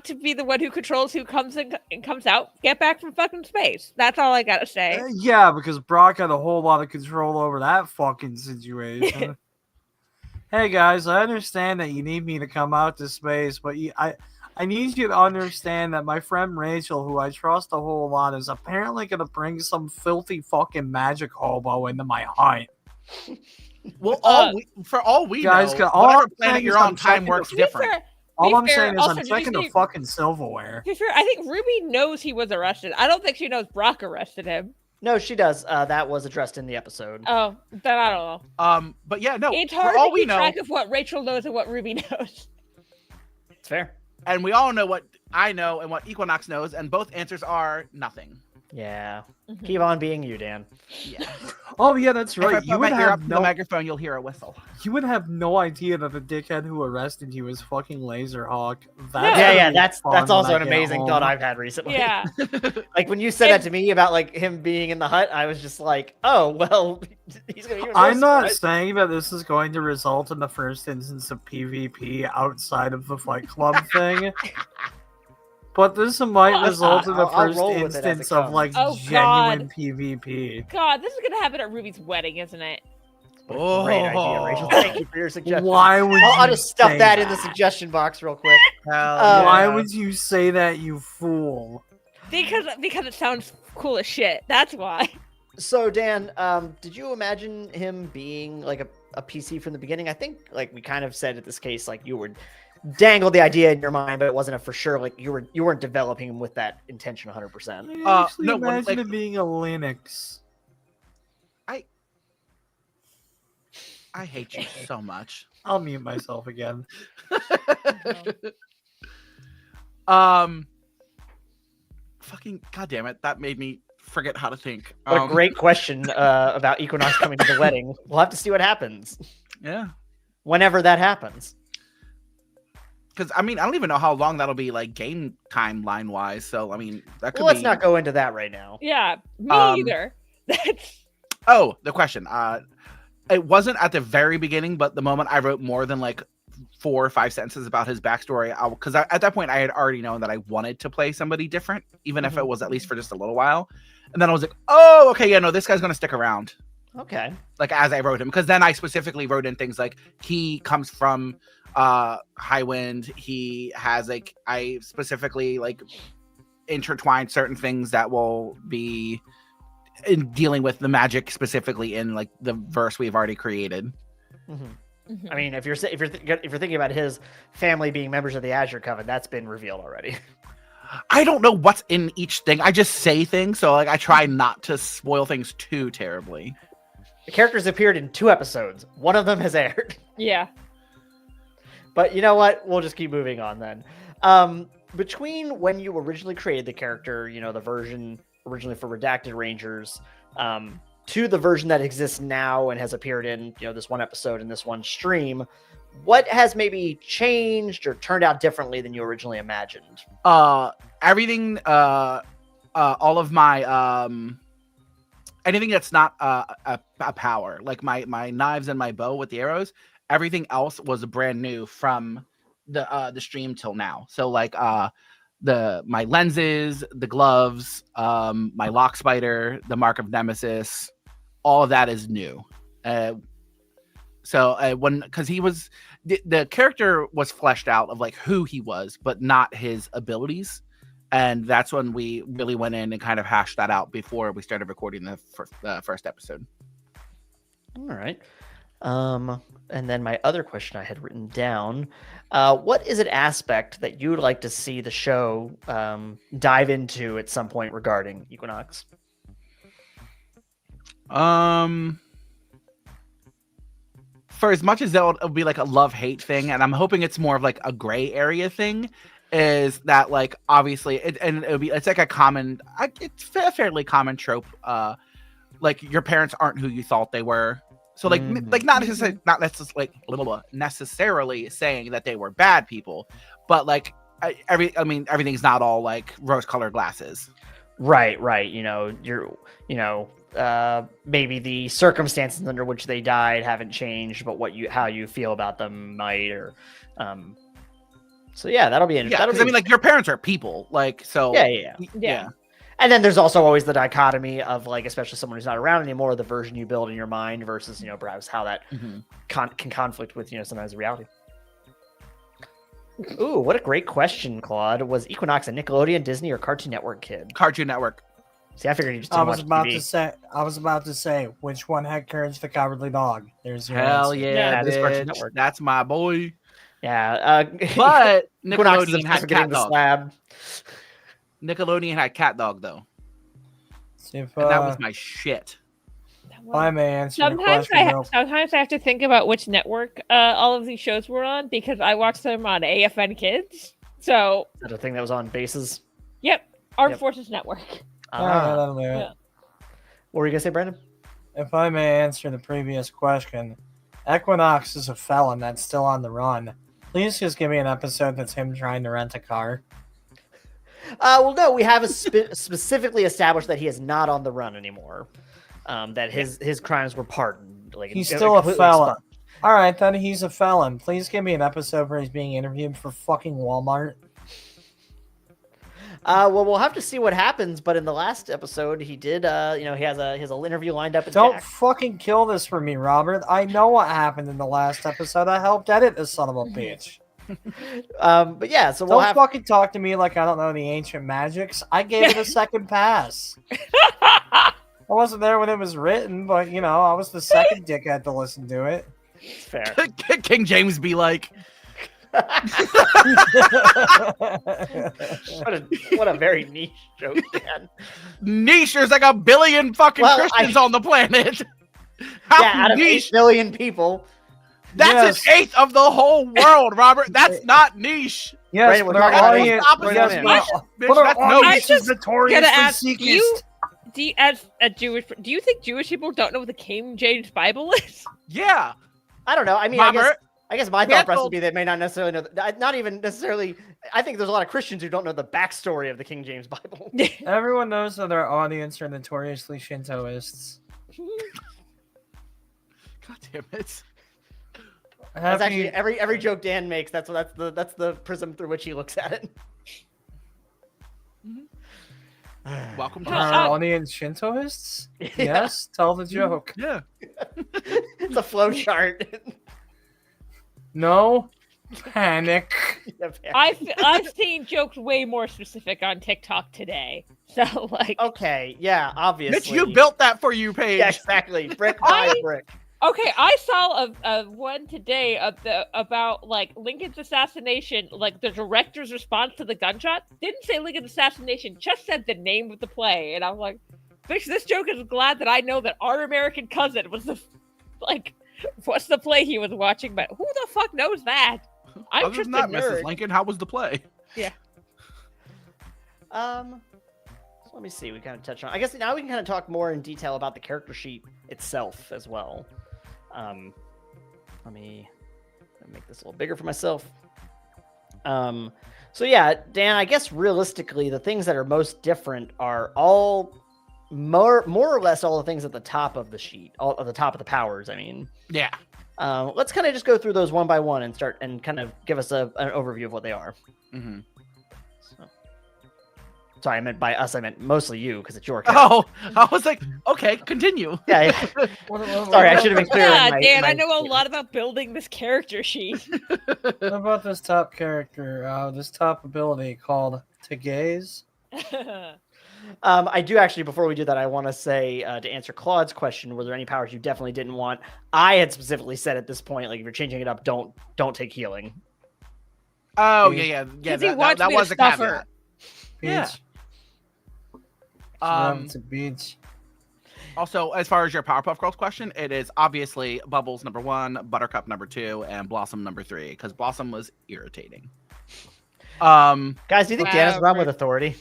to be the one who controls who comes in and comes out, get back from fucking space. That's all I gotta say. Yeah, because Brock had a whole lot of control over that fucking situation. Hey guys, I understand that you need me to come out to space, but I need you to understand that my friend Rachel, who I trust a whole lot, is apparently gonna bring some filthy fucking magic hobo into my hut. Well, for all we guys, know, whatever planet you're on, time works different. All I'm saying is I'm checking the fucking silverware. To be fair, I think Ruby knows he was arrested. I don't think she knows Brock arrested him. No, she does. That was addressed in the episode. Oh, then I don't know. But yeah, no. It's hard to keep track of what Rachel knows and what Ruby knows. It's fair. And we all know what I know and what Equinox knows, and both answers are nothing. Yeah. Keep on being you, Dan. Yeah. Oh yeah, that's right. You would have the microphone, you'll hear a whistle. You would have no idea that the dickhead who arrested you is fucking Laserhawk. That's also an amazing thought I've had recently. Yeah. Like when you said that to me about like him being in the hut, I was just like, oh well, he's gonna be. I'm not saying that this is going to result in the first instance of PvP outside of the Fight Club thing. But this might result in the first instance of like genuine PvP. God, this is gonna happen at Ruby's wedding, isn't it? Oh, great idea, Rachel. Thank you for your suggestion. Why would I'll just stuff that in the suggestion box real quick. Why would you say that, you fool? Because it sounds cool as shit. That's why. So Dan, did you imagine him being like a PC from the beginning? I think like we kind of said in this case, like you would dangle the idea in your mind, but it wasn't a for sure. Like you weren't developing him with that intention 100%. I actually no, imagine it being a Linux. I hate you so much. I'll mute myself again. Fucking goddamn it! That made me forget how to think. What a great question about Equinox coming to the wedding. We'll have to see what happens. Yeah. Whenever that happens. Because I mean, I don't even know how long that'll be, like game timeline wise. So I mean, that could. Let's not go into that right now. Yeah, me either. Oh, the question. It wasn't at the very beginning, but the moment I wrote more than like 4 or 5 sentences about his backstory, because at that point I had already known that I wanted to play somebody different, even if it was at least for just a little while. And then I was like, oh, okay, yeah, no, this guy's gonna stick around. Okay. Like as I wrote him, because then I specifically wrote in things like he comes from Highwind. He has like, I specifically like intertwined certain things that will be in dealing with the magic specifically in like the verse we've already created. I mean, if you're thinking about his family being members of the Azure Coven, that's been revealed already. I don't know what's in each thing. I just say things, so like I try not to spoil things too terribly. The characters appeared in 2 episodes. One of them has aired. Yeah. But you know what? We'll just keep moving on then. Between when you originally created the character, you know, the version originally for Redacted Rangers, to the version that exists now and has appeared in, you know, this one episode and this one stream, what has maybe changed or turned out differently than you originally imagined? Everything, all of my, anything that's not a power, like my knives and my bow with the arrows, everything else was brand new from the stream till now. So like my lenses, the gloves, my lock spider, the mark of Nemesis, all of that is new. Because he was the character was fleshed out of like who he was, but not his abilities. And that's when we really went in and kind of hashed that out before we started recording the first episode. All right. And then my other question I had written down, what is an aspect that you would like to see the show dive into at some point regarding Equinox? For as much as it'll be like a love-hate thing, and I'm hoping it's more of like a gray area thing, is that like obviously it's like a common, it's a fairly common trope. Like your parents aren't who you thought they were. So like not necessarily saying that they were bad people, but like everything's not all like rose-colored glasses. Right. Maybe the circumstances under which they died haven't changed, but how you feel about them might, or so yeah, that'll be interesting. I mean, like your parents are people, like so. Yeah. And then there's also always the dichotomy of like, especially someone who's not around anymore, the version you build in your mind versus, you know, perhaps how that can conflict with, you know, sometimes reality. Ooh, what a great question, Claude. Was Equinox a Nickelodeon, Disney, or Cartoon Network kid? Cartoon Network. See, I figured you just didn't watch TV. I was about to say, which one had Courage the Cowardly Dog? There's your hell answer. yeah, this Cartoon Network. That's my boy. Yeah, but Nickelodeon had Cat Dog. Nickelodeon had Cat Dog though, and that was my shit. I may answer sometimes I have to think about which network all of these shows were on, because I watched them on AFN Kids. So is that a thing that was on Bases? Yep, Armed Forces Network. What were you gonna say, Brandon? If I may answer the previous question, Equinox is a felon that's still on the run. Please just give me an episode that's him trying to rent a car. Well, no, we have specifically established that he is not on the run anymore. That his crimes were pardoned. Like he's still a felon. All right, then he's a felon. Please give me an episode where he's being interviewed for fucking Walmart. Well, we'll have to see what happens. But in the last episode, he did. He has an interview lined up. Don't fucking kill this for me, Robert. I know what happened in the last episode. I helped edit this son of a bitch. But yeah, so we'll don't fucking talk to me like I don't know the ancient magics. I gave it a second pass. I wasn't there when it was written, but I was the second dickhead to listen to it. It's fair. King James be like, what a very niche joke, Dan. niche. There's like a billion fucking Christians on the planet. How out of 8 billion people. That's an eighth of the whole world, Robert. That's not niche. Yes, Brandon, we're but our talking audience, about yes, Brandon. but our audience just is notoriously ask seekist. you, as a Jewish, do you think Jewish people don't know what the King James Bible is? Yeah. I don't know. I mean, Robert, I guess my thought process would be they may not necessarily know. Not even necessarily. I think there's a lot of Christians who don't know the backstory of the King James Bible. Everyone knows that our audience are notoriously Shintoists. God damn it. That's actually every joke Dan makes. That's the prism through which he looks at it. Welcome to our audience Shintoists? Yeah. Yes, tell the joke. Yeah. It's a flow chart. No panic. I've seen jokes way more specific on TikTok today. So okay, yeah, obviously. Mitch, you built that for you, Paige. Yeah, exactly. Brick by brick. Okay, I saw a one today about Lincoln's assassination, the director's response to the gunshot. Didn't say Lincoln's assassination, just said the name of the play, and I was like, "Bitch, this joke is glad that I know that Our American Cousin was the what's the play he was watching?" But who the fuck knows that? I'm Other just than that, a nerd. Mrs. Lincoln, how was the play? Yeah. So let me see. We kind of touched on. I guess now we can kind of talk more in detail about the character sheet itself as well. Let me make this a little bigger for myself. So yeah, Dan, I guess realistically, the things that are most different are all more or less all the things at the top of the sheet, all at the top of the powers. I mean, Yeah. let's kind of just go through those one by one and start and kind of give us an overview of what they are. Mm-hmm. Sorry, I meant by us. I meant mostly you because it's your character. Oh, I was like, okay, continue. Yeah. Sorry, I should have been clear. Yeah, Dan, I know a lot about building this character sheet. What about this top character? This top ability called to gaze. I do actually, before we do that, I want to say to answer Claude's question, were there any powers you definitely didn't want? I had specifically said at this point, if you're changing it up, don't take healing. Oh, yeah. That was a caveat. Yeah. To beach. Also, as far as your Powerpuff Girls question, it is obviously Bubbles number 1, Buttercup number 2, and Blossom number 3, because Blossom was irritating. Guys, do you think Dan is run with authority?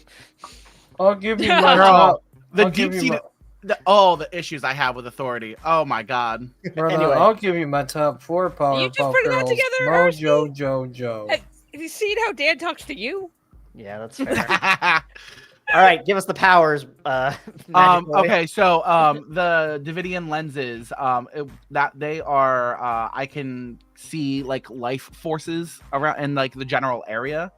I'll give you my top. The issues I have with authority. Oh my god. Brother, Anyway. I'll give you my top 4 Powerpuff You just put it all Girls. together, Mojo, Jojo. Have you seen how Dan talks to you? Yeah, that's fair. All right, give us the powers. Okay, so the Davidian lenses, that they are, I can see life forces around in the general area,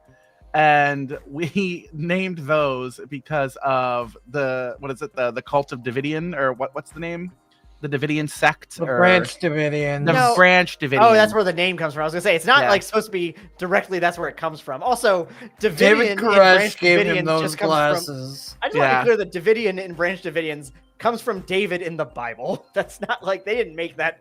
and we named those because of the cult of Davidian, or what's the name? The Davidian sect, The Branch Davidian. The Branch Davidian. Oh, that's where the name comes from. I was gonna say it's not supposed to be directly. That's where it comes from. Also, Davidian David and Koresh Branch gave Davidians him those just comes glasses. I just want to be clear that Davidian and Branch Davidians comes from David in the Bible. That's not they didn't make that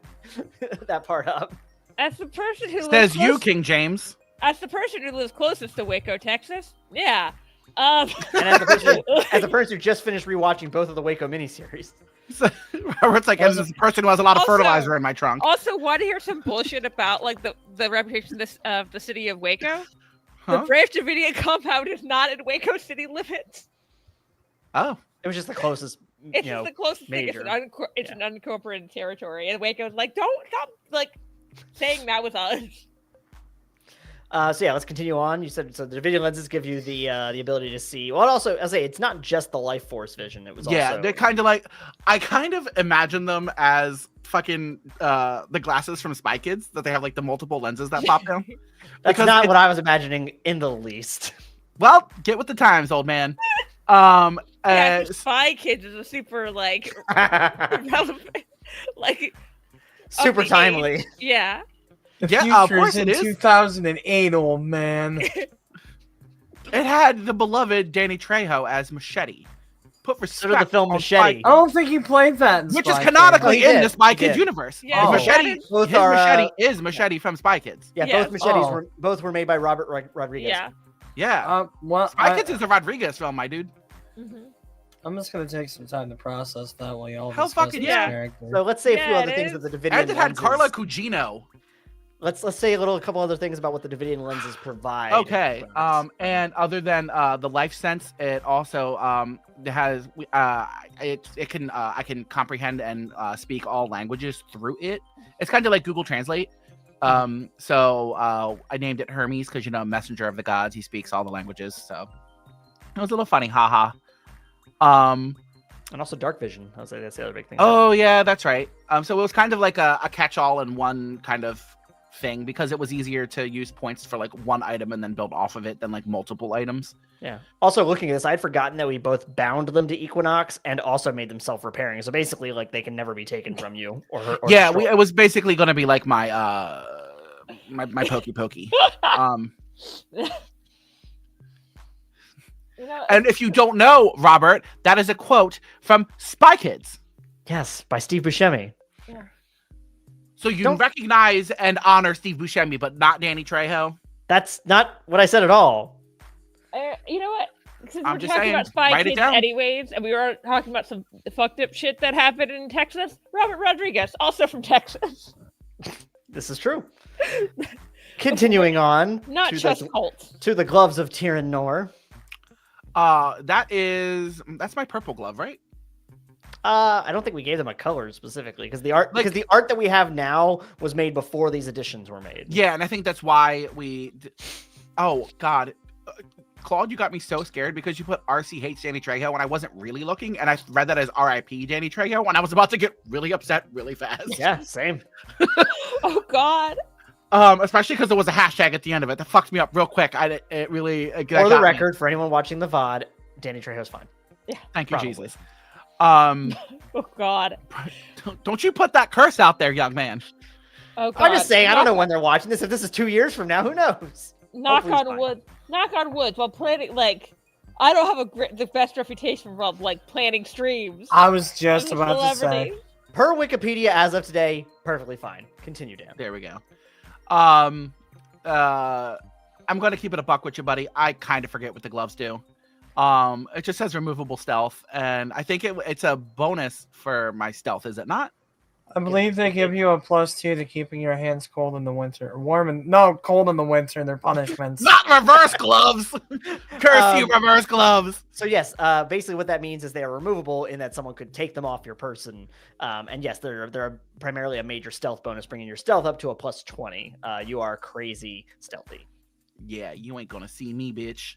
that part up. As the person who says you, King James. As the person who lives closest to Waco, Texas, yeah. And as the person who just finished rewatching both of the Waco miniseries. Robert's as a person who has a lot of fertilizer in my trunk. Also, want to hear some bullshit about the reputation of the city of Waco? Huh? The Branch Davidian compound is not in Waco city limits. Oh, it was just the closest. It's just the closest major. thing. It's an unincorporated territory, and Waco's don't stop saying that was us. So yeah, let's continue on. You said so. The Davidian lenses give you the ability to see. Well, also, I say it's not just the life force vision. It was also... they're kind of I kind of imagine them as fucking the glasses from Spy Kids that they have the multiple lenses that pop down. That's not what I was imaning in the least. Well, get with the times, old man. Spy Kids is a super super timely. Yeah. Yeah, of course it is. 2008, old man. It had the beloved Danny Trejo as Machete. Put So respect did the film on Machete. I don't think he played that. In Which is Spy canonically Oh, he in did. the Spy He Kids did. universe. Yeah, Oh. Machete, Both his are, Machete is Machete from Spy Kids. Yeah, Yes. both machetes Oh. both were made by Robert Rodriguez. Yeah. Yeah. Well, Spy Kids is a Rodriguez film, my dude. Mhm. I'm just gonna take some time to process that while y'all Hell discuss fucking this yeah. character. So let's say a few Yeah, other it things is. that the Davidian And it had lenses. Carla Cugino. Let's say a couple other things about what the Davidian lenses provide. Okay. And other than the life sense, it also it has it can I can comprehend and speak all languages through it. It's kind of like Google Translate. So I named it Hermes because messenger of the gods. He speaks all the languages. So it was a little funny, haha. And also dark vision. I was like, that's the other big thing. Oh yeah, that's right. So it was kind of like a catch-all in one kind of thing because it was easier to use points for like one item and then build off of it than like multiple items. Yeah. Also, looking at this, I'd forgotten that we both bound them to Equinox and also made them self-repairing. So basically, like they can never be taken from you or Yeah, destroyed. it was basically going to be like my my pokey. And if you don't know, Robert, that is a quote from Spy Kids. Yes, by Steve Buscemi. So you Don't- recognize and honor Steve Buscemi, but not Danny Trejo. That's not what I said at all. You know what? Since I'm we're just talking saying, about Spy write it Kids down. anyways, and we were talking about some fucked up shit that happened in Texas, Robert Rodriguez, also from Texas. This is true. Continuing on Not to just the, cults. to the gloves of Tyrion Nor. That's my purple glove, right? I don't think we gave them a color specifically because the art that we have now was made before these additions were made. Yeah, and I think that's why oh God, Claude, you got me so scared because you put RC hates Danny Trejo when I wasn't really looking, and I read that as RIP Danny Trejo, and I was about to get really upset really fast. Yeah, same. Oh God. Especially because there was a hashtag at the end of it that fucked me up real quick. It really For the record, for anyone watching the VOD, Danny Trejo's fine. Thank you, Probably. Jesus. Oh God. Don't you put that curse out there, young man. Oh God. I'm just saying, I don't know when they're watching this. If this is 2 years from now, who knows? Knock Hopefully it's on fine. wood. Knock on wood. While planning, like, I don't have the best reputation for like planning streams. I was just I'm a about to say. celebrity. Per Wikipedia, as of today, perfectly fine. Continue, Dan. There we go. I'm gonna keep it a buck with you, buddy. I kind of forget what the gloves do. It just says removable stealth, and I think it's a bonus for my stealth, is it not? I believe they give you a +2 to keeping your hands cold in the winter. Cold in the winter, they're punishments. Not reverse gloves. Curse you, reverse gloves. So yes, basically what that means is they are removable in that someone could take them off your person. And yes, they're primarily a major stealth bonus, bringing your stealth up to a +20. You are crazy stealthy. Yeah, you ain't gonna see me, bitch.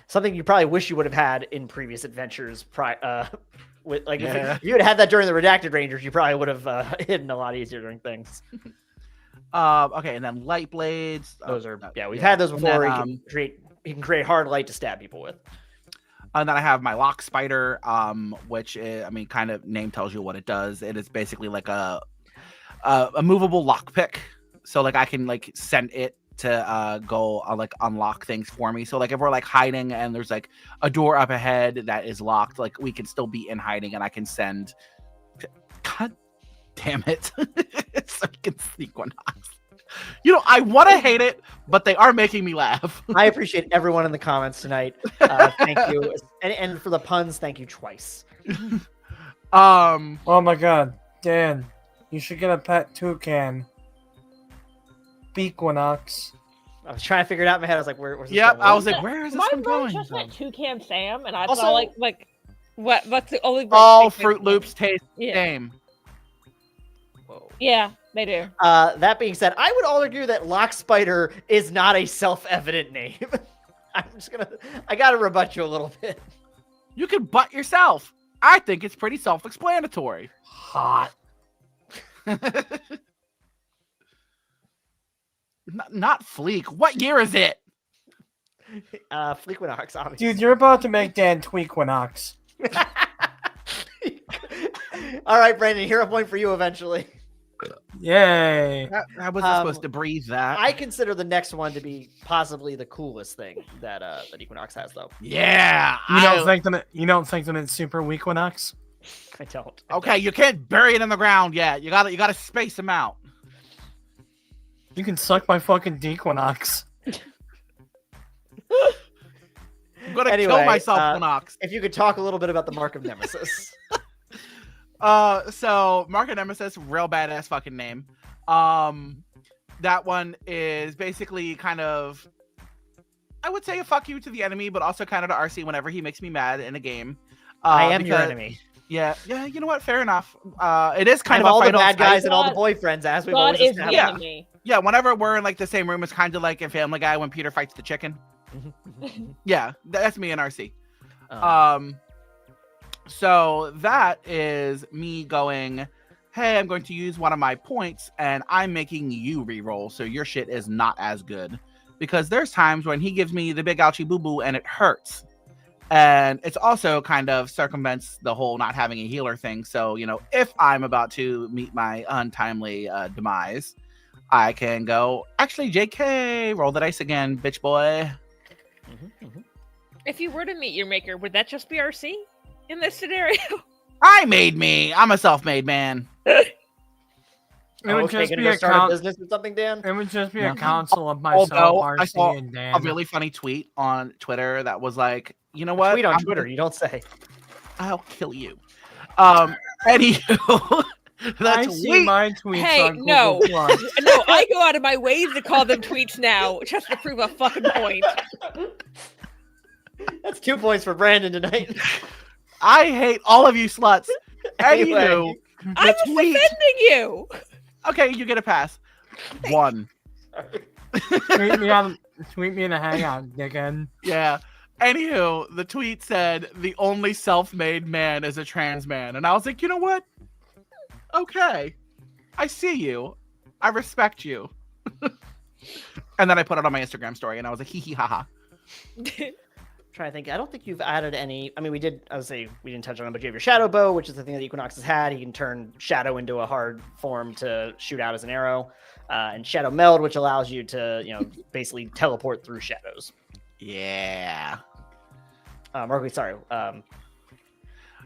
Something you probably wish you would have had in previous adventures. With Yeah. if you had had that during the Redacted Rangers, you probably would have hidden a lot easier during things. Okay, and then light blades. Those are we've had those And before. then, You can create hard light to stab people with. And then I have my lock spider, which is, kind of name tells you what it does. It is basically like a movable lockpick. So like I can like send it to go unlock things for me. So like if we're like hiding and there's like a door up ahead that is locked, like we can still be in hiding and I can send. God damn it! So you can sneak one off. I want to hate it, but they are making me laugh. I appreciate everyone in the comments tonight. Thank you, and for the puns, thank you twice. Oh my God, Dan, you should get a pet toucan. Equinox. I was trying to figure it out in my head. I was like, where's this Yep, going? I was like, where is this My one brain going? just went Toucan Sam, and I Also- thought like what's the only All thing- Fruit Loops taste the Yeah. same. Whoa. Yeah, they do. That being said, I would argue that Lock Spider is not a self-evident name. I gotta rebut you a little bit. You can butt yourself. I think it's pretty self-explanatory. Hot. Not Fleek. What year is it? Fleequinox, obviously. Dude, you're about to make Dan Tweaquinox. All right, Brandon, here a point for you eventually. Yay! I wasn't supposed to breathe that. I consider the next one to be possibly the coolest thing that Equinox has, though. Yeah. You don't think that it's super Equinox? I don't. Okay, you can't bury it in the ground yet. You gotta space them out. You can suck my fucking Equinox. I'm gonna kill myself, Equinox. If you could talk a little bit about the Mark of Nemesis. So Mark of Nemesis, real badass fucking name. That one is basically kind of, I would say, a fuck you to the enemy, but also kind of to RC whenever he makes me mad in a game. I am your enemy. Yeah, you know what? Fair enough. It is kind of a all fight the bad guys God, and all the boyfriends, as we've God always is the established. enemy. Yeah, whenever we're in like the same room, it's kind of like in Family Guy when Peter fights the chicken. Yeah, that's me and RC. So that is me going, hey, I'm going to use one of my points and I'm making you re-roll so your shit is not as good. Because there's times when he gives me the big ouchie boo-boo and it hurts. And it's also kind of circumvents the whole not having a healer thing. So, if I'm about to meet my untimely demise, I can go, actually, JK, roll the dice again, bitch boy. If you were to meet your maker, would that just be RC in this scenario? I made me. I'm a self-made man. It would just be start a business or something, Dan? It would just be a council of myself, I saw RC, and Dan. a really funny tweet on Twitter that was like, you know what? Tweet on Twitter, you don't say. I'll kill you. Anywho, I see my tweets Hey, on Google no. Plus. No, I go out of my way to call them tweets now just to prove a fucking point. That's 2 points for Brandon tonight. I hate all of you sluts. Anyway. Anywho, I was defending you. Okay, you get a pass. 1. tweet me in a hangout, dickhead. Yeah. Anywho, the tweet said the only self-made man is a trans man. And I was like, you know what? Okay. I see you. I respect you. And then I put it on my Instagram story and I was like, hee hee ha ha. Trying to think. I don't think you've added any. I mean, we did. I would say we didn't touch on it, but you have your shadow bow, which is the thing that Equinox has had. He can turn shadow into a hard form to shoot out as an arrow, and shadow meld, which allows you to, basically teleport through shadows. Yeah. Mark, sorry.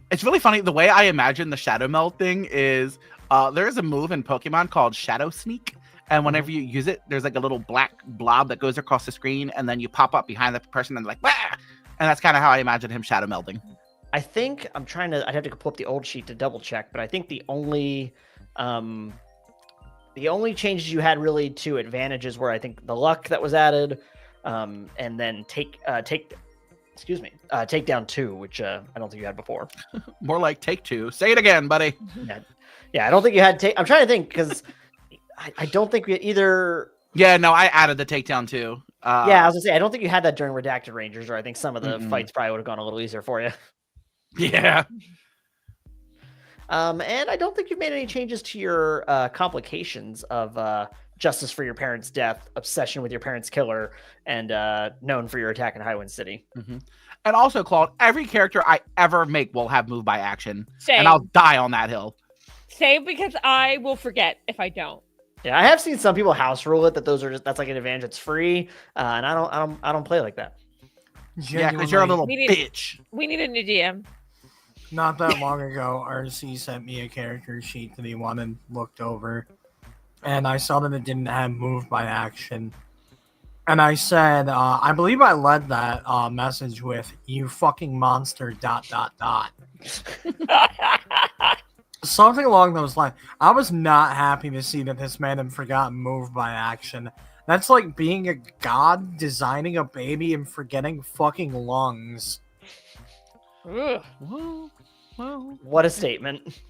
It's really funny. The way I imagine the shadow meld thing is, there is a move in Pokemon called Shadow Sneak. And whenever you use it, there's like a little black blob that goes across the screen, and then you pop up behind the person and like, bah! And that's kind of how I imagine him shadow melding. I think I'd have to pull up the old sheet to double check, but I think the only changes you had really to advantages were, I think, the luck that was added, and then take down 2, which I don't think you had before. More like take 2. Say it again, buddy. Yeah, I don't think you had I'm trying to think because I don't think we either. Yeah, no, I added the takedown too. Yeah, I was gonna say I don't think you had that during Redacted Rangers, or I think some of the fights probably would have gone a little easier for you. Yeah. And I don't think you've made any changes to your complications of justice for your parents' death, obsession with your parents' killer, and known for your attack in Highwind City. And also, Claude, every character I ever make will have move by action, Same. and I'll die on that hill. Same, because I will forget if I don't. Yeah, I have seen some people house rule it that that's like an advantage. It's free, and I don't play like that. Yeah, because you're a little bitch. We need a new DM. Not that long ago, RC sent me a character sheet that he wanted looked over, and I saw that it didn't have move by action. And I said, I believe I led that message with "you fucking monster." ... Something along those lines. I was not happy to see that this man had forgotten move by action. That's like being a god designing a baby and forgetting fucking lungs. Ugh. Well. What a statement.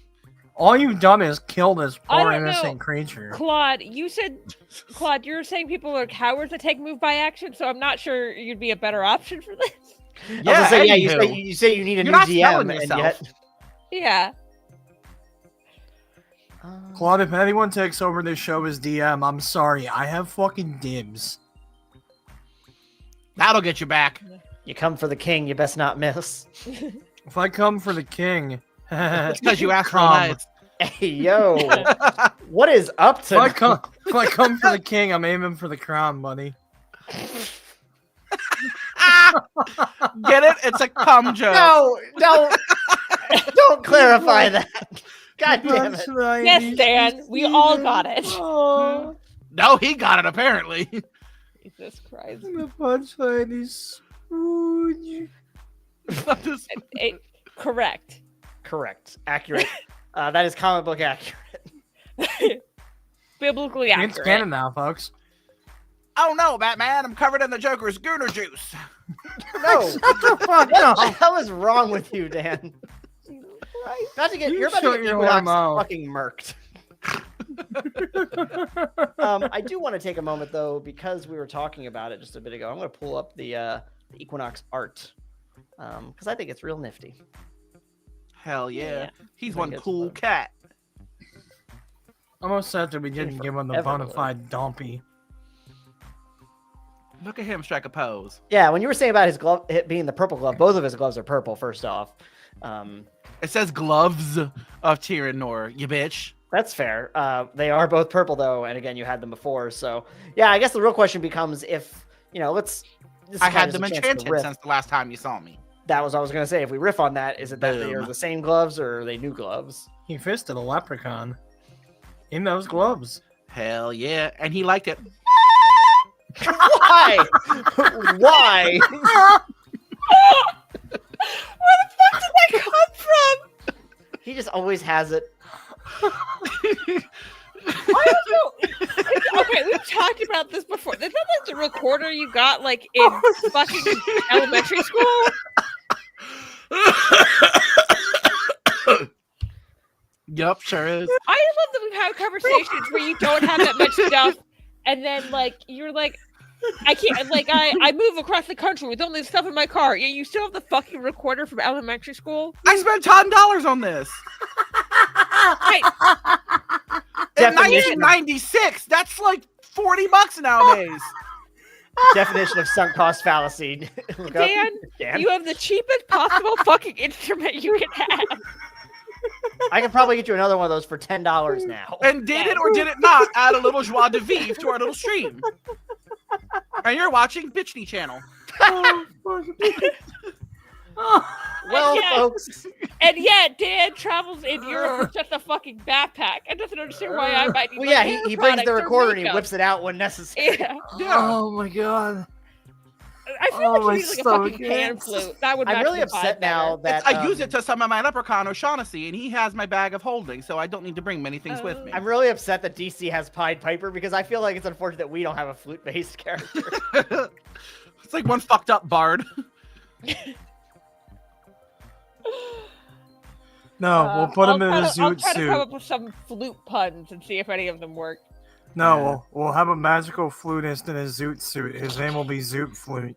All you've done is kill this I poor don't know. innocent creature. Claude, you're saying people are cowards that take move by action, so I'm not sure you'd be a better option for this. Yeah, You say you need a You're new not DM, selling and yourself. yet. Yeah. Claude, if anyone takes over this show as DM, I'm sorry. I have fucking dibs. That'll get you back. You come for the king, you best not miss. If I come for the king, It's because you asked real Come. nice. Hey, yo. What is up If tonight? if I come for the king, I'm aiming for the crown, buddy. Get it? It's a cum joke. No, don't clarify that. God damn it. Yes, Dan, we all got it. Oh, No, he got it apparently. Jesus Christ. the punchline is Scrooge. Correct. Correct. Accurate. That is comic book accurate. Biblically It's accurate. canon now, folks. Oh no, Batman! I'm covered in the Joker's gooner juice. No. Shut the fuck What the up. hell is wrong with you, Dan? You're about to shut get your Equinox mouth. fucking murked. I do want to take a moment though, because we were talking about it just a bit ago. I'm going to pull up the Equinox art because I think it's real nifty. Hell yeah, Yeah. he's I one think it's cool fun. cat. Almost sad that we didn't give him the Forever. bona fide dumpy. Look at him strike a pose. Yeah, when you were saying about his glove it being the purple glove, both of his gloves are purple. First off, It says gloves of Tyrannor, you bitch. that's fair. They are both purple though, and again, you had them before. So yeah, I guess the real question becomes if this is I kinda had just them a chance to enchanted riff. since the last time you saw me. That was what I was gonna say. If we riff on that, is it that they are Boom. the same gloves or are they new gloves? He fisted a leprechaun in those gloves. Hell yeah, and he liked it. Why? Why? Where the fuck did that come from? He just always has it. I also, okay, we've talked about this before. Is that like the recorder you got like in fucking elementary school? Yup, sure is. I love that we've had conversations where you don't have that much stuff, and then like you're like, I can't like I move across the country with only stuff in my car. You still have the fucking recorder from elementary school? I spent $10 on this. In Definition, 1996, that's like $40 nowadays. definition of sunk cost fallacy. Look up. Dan, you have the cheapest possible fucking instrument you can have. I can probably get you another one of those for $10 now. And did it or did it not add a little joie de vivre to our little stream? And you're watching Bitchney Channel. Well, Yeah. folks, And yet, Dan travels in Europe with just a fucking backpack and doesn't understand why I might need well, like, yeah, hair he brings the products or recorder and he makeup. whips it out when necessary. Yeah. Yeah. Oh my god. I feel Oh, like my you need like a stomach fucking pan hurts. flute. That would I'm match really the upset vibe now better. that I use it to summon my leprechaun O'Shaughnessy, and he has my bag of holding, so I don't need to bring many things with me. I'm really upset that DC has Pied Piper because I feel like it's unfortunate that we don't have a flute-based character. It's like one fucked up bard. No, we'll put him in a I'll zoot try to come suit. up with some flute puns and see if any of them work. No, we'll have a magical flutist in a zoot suit. His name will be Zoot Flute.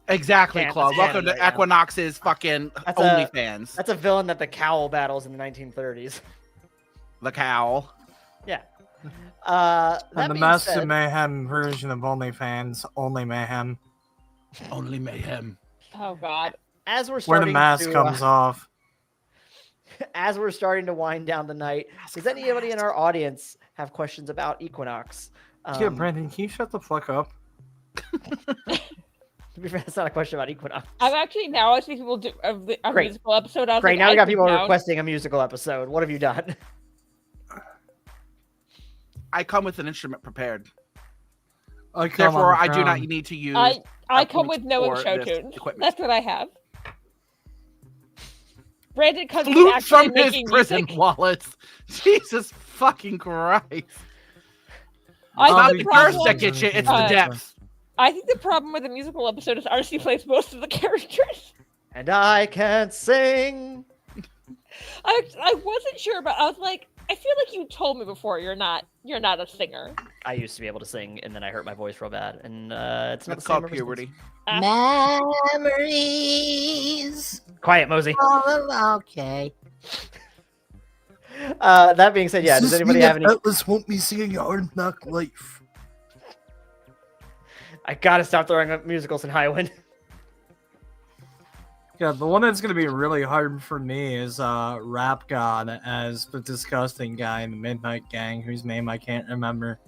Exactly, Can't- Claude. that's Welcome canon to right now. Equinox's fucking That's a- OnlyFans. That's a villain that the Cowl battles in the 1930s. The cowl. Yeah. That And the being Masks said, and Mayhem version of OnlyFans, Only Mayhem. Only mayhem. Oh god. as we're Where starting the mask to, comes off. as we're starting to wind down the night, does anybody in our audience have questions about Equinox? Yeah, Brandon, can you shut the fuck up? To be fair, that's not a question about Equinox. I'm actually now I see people do a Great. musical episode. I was Great, like, now we I got sit people down. requesting a musical episode. What have you done? I come with an instrument prepared. I come Therefore, on the I do not crown. need to use. I come flute with no or show this tunes. equipment. That's what I have. Brandon comes with Flute actually from his making prison music. wallets. Jesus fucking Christ! I I'll Not think be the the curse problem, that gets you; it's the Uh, depth. I think the problem with the musical episode is RC plays most of the characters. And I can't sing. I wasn't sure, but I was like, I feel like you told me before you're not a singer. I used to be able to sing, and then I hurt my voice real bad, and it's not That's the same called ever since. puberty. Memories. Quiet, Mosey. Okay. That being said, yeah. Does anybody have any? Atlas won't be singing Hard Knock Life. I gotta stop throwing up musicals in Highwind. Yeah, the one that's gonna be really hard for me is Rap God as the disgusting guy in the Midnight Gang, whose name I can't remember.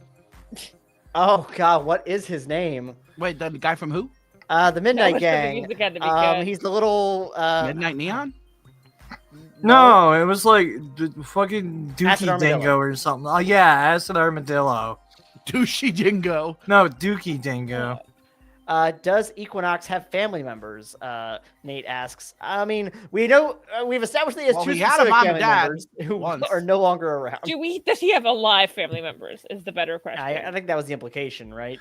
Oh God, what is his name? Wait, the guy from who? The Midnight was for the Gang. music had to be good. He's the little Midnight Neon? No, it was like fucking Acid Dookie Armadillo. Dingo or something. Oh yeah, Acid Armadillo. Douchey Dingo. No, Dookie Dingo. Does Equinox have family members? Nate asks. I mean, we know we've established that he has Well, two he had a specific mom and family dad members who once. are no longer around. Does he have alive family members? Is the better question. I think that was the implication, right?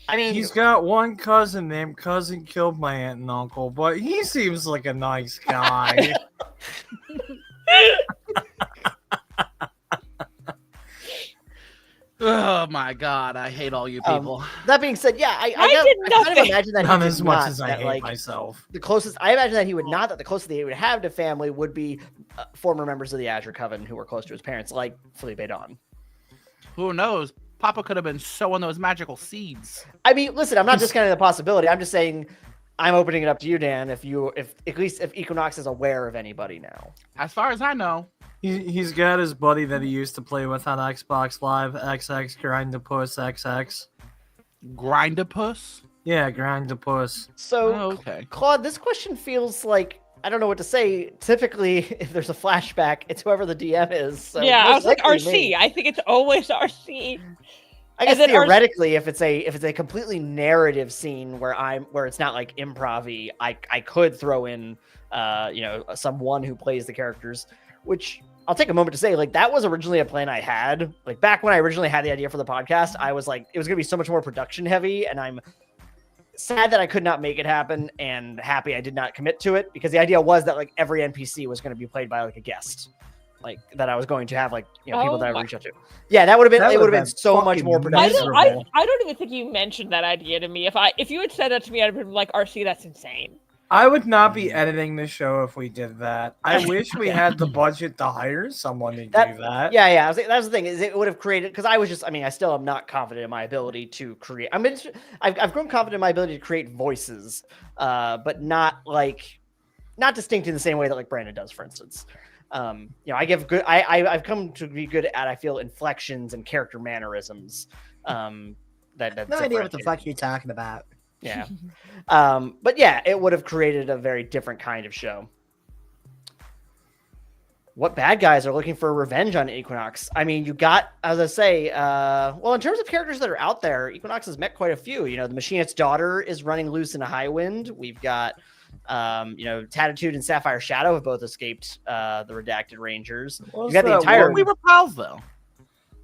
I mean, He's got one cousin named Cousin Killed My Aunt and Uncle, but he seems like a nice guy. Oh my god, I hate all you people. that being said, yeah, I did kind of nothing. imagine that he Not did as much not, as I that, hate like, myself. the closest I imagine that he would not. That the closest that he would have to family would be former members of the Azure Coven who were close to his parents, like Felipe Dawn. Who knows? Papa could have been sowing those magical seeds. I mean, listen, I'm not discounting the possibility. I'm just saying, I'm opening it up to you, Dan. If at least if Equinox is aware of anybody now. As far as I know. He's got his buddy that he used to play with on Xbox Live, XX Grindapus XX. Grindapus? Yeah, Grindapus. So, Oh, okay. Claude, this question feels like I don't know what to say. Typically, if there's a flashback, it's whoever the DM is. So yeah, I most was like likely RC. me. I think it's always RC. I guess And then theoretically, if it's a completely narrative scene where it's not like improv-y, I could throw in someone who plays the characters, which I'll take a moment to say, like, that was originally a plan I had. Like, back when I originally had the idea for the podcast, I was like, it was gonna be so much more production heavy, and I'm sad that I could not make it happen, and happy I did not commit to it, because the idea was that like every NPC was going to be played by like a guest, like that I was going to have like people that I would reach out to. Yeah, that would have been it would have been so much more production. I don't even think you mentioned that idea to me. If you had said that to me, I'd have been like, RC, that's insane. I would not be editing the show if we did that. I wish we had the budget to hire someone to do that. Yeah. That's the thing, is it would have created, because I still am not confident in my ability to create. I've grown confident in my ability to create voices, but not distinct in the same way that like Brandon does, for instance. I've come to be good at, I feel, inflections and character mannerisms. No idea what the fuck you're talking about. Yeah. But yeah, it would have created a very different kind of show. What bad guys are looking for revenge on Equinox? I mean, you got, as I say, in terms of characters that are out there, Equinox has met quite a few. The Machinist's daughter is running loose in a high wind. We've got, Tattitude and Sapphire Shadow have both escaped the Redacted Rangers. You got the entire. We were pals, though.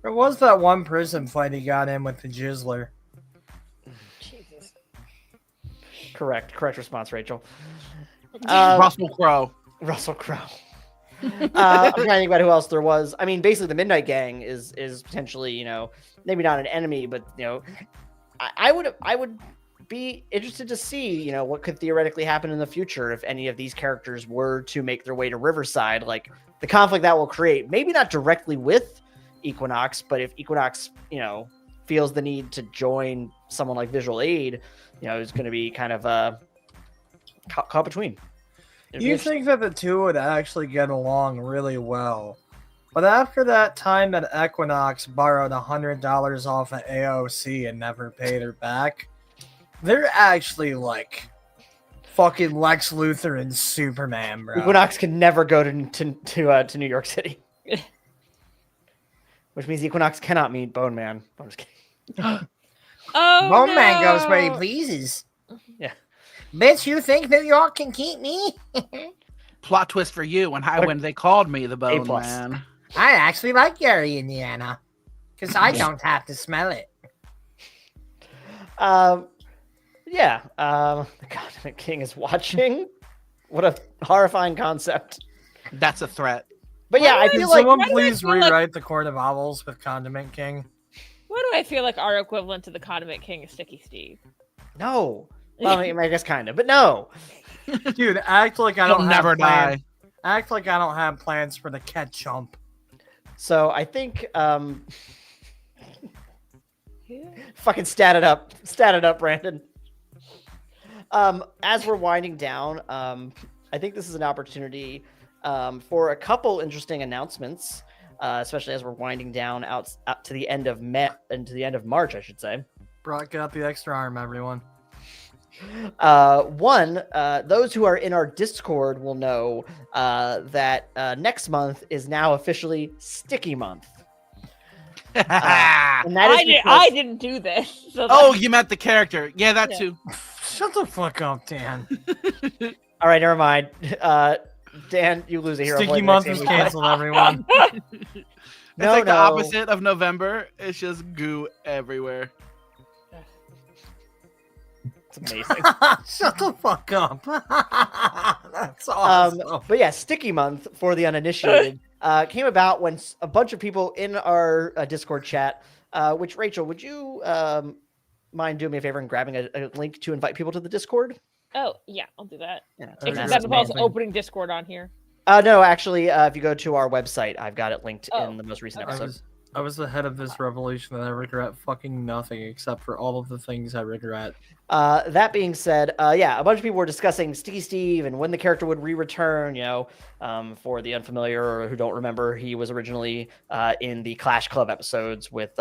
There was that one prison fight he got in with the Jizzler. Correct response, Rachel. Russell Crowe. I'm trying to think about who else there was. I mean, basically, the Midnight Gang is potentially, maybe not an enemy, but I would be interested to see, what could theoretically happen in the future if any of these characters were to make their way to Riverside. Like the conflict that will create, maybe not directly with Equinox, but if Equinox, feels the need to join someone like Visual Aid, is going to be kind of caught between. You think that the two would actually get along really well, but after that time that Equinox borrowed $100 off of AOC and never paid her back, they're actually like fucking Lex Luthor and Superman, bro. Equinox can never go to New York City, which means Equinox cannot meet Bone Man. I'm just kidding. Bone Man goes where he pleases. Yeah. Bitch, you think New York can keep me? Plot twist for you. When they called me the Bone A+. Man. I actually like Gary, Indiana. Because I don't have to smell it. Yeah. The Condiment King is watching. What a horrifying concept. That's a threat. But yeah, I Can feel like someone please rewrite the Court of Owls with Condiment King? Why do I feel like our equivalent to the Condiment King is Sticky Steve? no. Well, I mean, I guess kind of, but no. Dude, act like I He'll don't never have plans. die. Act like I don't have plans for the ketchup. So I think fucking stat it up, Brandon. As we're winding down, I think this is an opportunity for a couple interesting announcements, especially as we're winding down out to the end of March, I should say. Brock got the extra arm, everyone. One, those who are in our Discord will know that next month is now officially Sticky Month. And that is I didn't do this. So Oh, you meant the character. Yeah, that too. Shut the fuck up, Dan. All right, never mind. Dan, you lose a hero Sticky point month next is game we play. canceled, everyone. It's like the opposite of November. It's just goo everywhere. It's amazing. Shut the fuck up. That's awesome. But yeah, Sticky Month for the uninitiated came about when a bunch of people in our Discord chat, which Rachel, would you mind doing me a favor and grabbing a link to invite people to the Discord? Oh yeah, I'll do that. Yeah, Except that involves opening Discord on here. No, actually, if you go to our website, I've got it linked in the most recent episode. I was the head of this revolution, and I regret fucking nothing except for all of the things I regret. That being said, a bunch of people were discussing Sticky Steve and when the character would return. For the unfamiliar or who don't remember, he was originally in the Clash Club episodes with,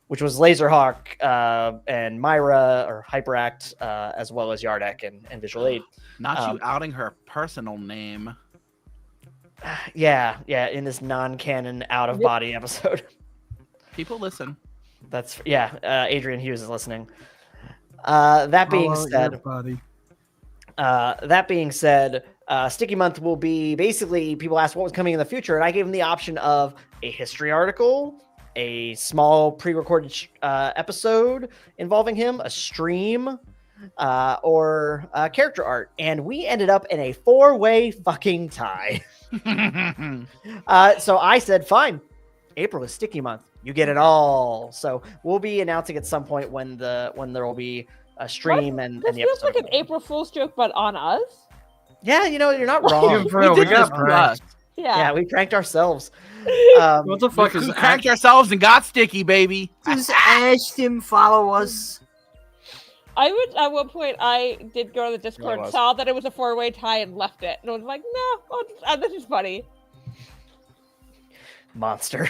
which was Laserhawk and Myra or Hyperact, as well as Yardek and Visual Aid. Not you outing her personal name. Yeah, in this non-canon out-of-body episode. People listen. That's Adrian Hughes is listening. That being said, Sticky Month will be basically people asked what was coming in the future, and I gave them the option of a history article, a small pre-recorded episode involving him, a stream, or character art, and we ended up in a 4-way fucking tie. So I said, fine. April is Sticky Month. You get it all. So we'll be announcing at some point when there will be a stream and this the feels episode. like an April Fool's joke, but on us. Yeah, you're not wrong. We got pranked. Yeah, we pranked ourselves. What the fuck is We cranked ourselves and got sticky, baby. Does Ashton follow us? I would at one point I did go to the Discord, saw that it was a 4-way tie and left it. And I was like, no, this is funny. Monster.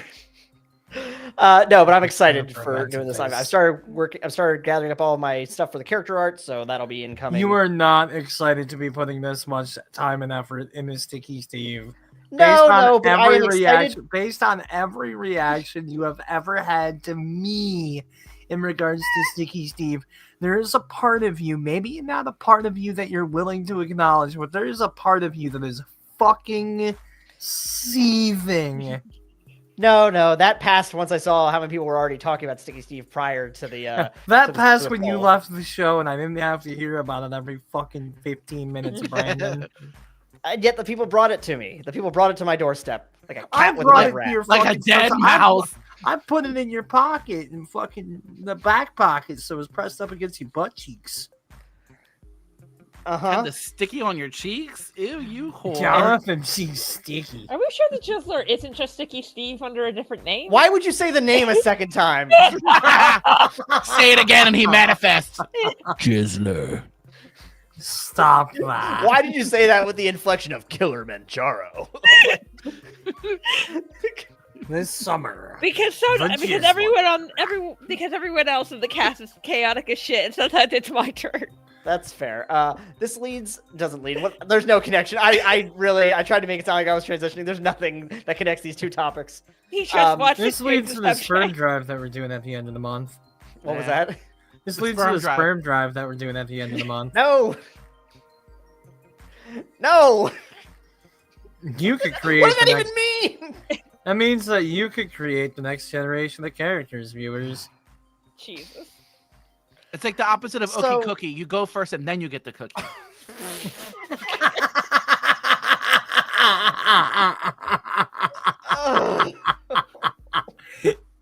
No, but I'm excited for doing this. I've started gathering up all of my stuff for the character art, so that'll be incoming. You are not excited to be putting this much time and effort into Sticky Steve. No, but I am excited. Based on every reaction you have ever had to me in regards to Sticky Steve, there is a part of you, maybe not a part of you that you're willing to acknowledge, but there is a part of you that is fucking seething. No, that passed once I saw how many people were already talking about Sticky Steve prior to the that passed when you left the show, and I didn't have to hear about it every fucking 15 minutes, Brandon. And yet the people brought it to me. The people brought it to my doorstep like a cat with a dead rat. Like a dead mouse. I put it in your pocket, in fucking the back pocket, so it was pressed up against your butt cheeks. And the sticky on your cheeks? Ew, you whore. Jonathan, she's sticky. Are we sure the Chiseler isn't just Sticky Steve under a different name? Why would you say the name a second time? Say it again and he manifests. Chiseler. Stop that. Why did you say that with the inflection of Killer Manjaro? This summer. Because everyone else in the cast is chaotic as shit, and sometimes it's my turn. That's fair. This doesn't lead. There's no connection. I tried to make it sound like I was transitioning. There's nothing that connects these two topics. He just watched this leads to the sperm drive that we're doing at the end of the month. What was that? This leads to the sperm drive that we're doing at the end of the month. No. You could create. What does that even mean? That means that you could create the next generation of characters, viewers. Jesus. It's like the opposite of Okie Cookie. You go first and then you get the cookie.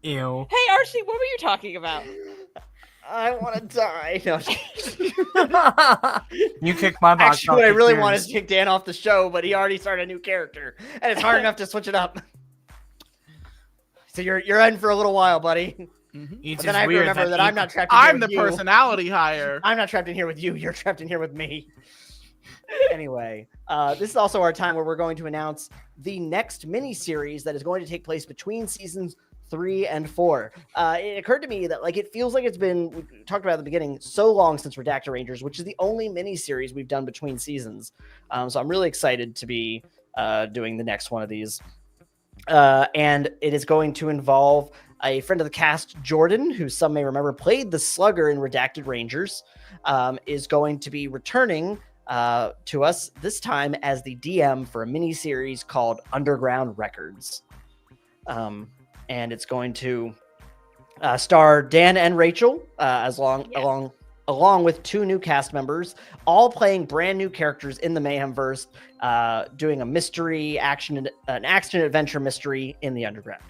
Ew. Hey, Archie, what were you talking about? I want to die. No. You kicked my box. Actually, what I really want is to kick Dan off the show, but he already started a new character, and it's hard enough to switch it up. So you're in for a little while, buddy. Each But then is I have to weird remember that each- I'm not trapped in here I'm with the you. personality hire. I'm not trapped in here with you. You're trapped in here with me. Anyway, this is also our time where we're going to announce the next mini-series that is going to take place between seasons 3 and 4. It occurred to me that it feels like it's been, we talked about at the beginning, so long since Redacted Rangers, which is the only mini-series we've done between seasons. So I'm really excited to be doing the next one of these. And it is going to involve a friend of the cast, Jordan, who some may remember played the Slugger in Redacted Rangers, is going to be returning to us this time as the DM for a mini series called Underground Records. And it's going to star Dan and Rachel along with 2 new cast members, all playing brand new characters in the Mayhemverse, doing a mystery an action adventure mystery in the underground.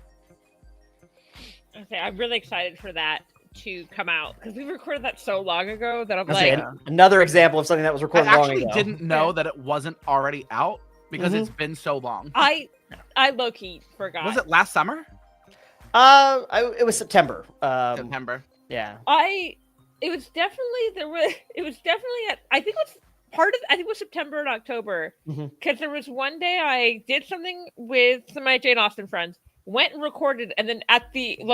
Okay, I'm really excited for that to come out because we recorded that so long ago that I'm Another example of something that was I recorded long actually ago. didn't know that it wasn't already out because it's been so long. I low-key forgot. Was it last summer? It was September. September. Yeah. It was definitely I think it was September and October because there was one day I did something with some of my Jane Austen friends, went and recorded, and then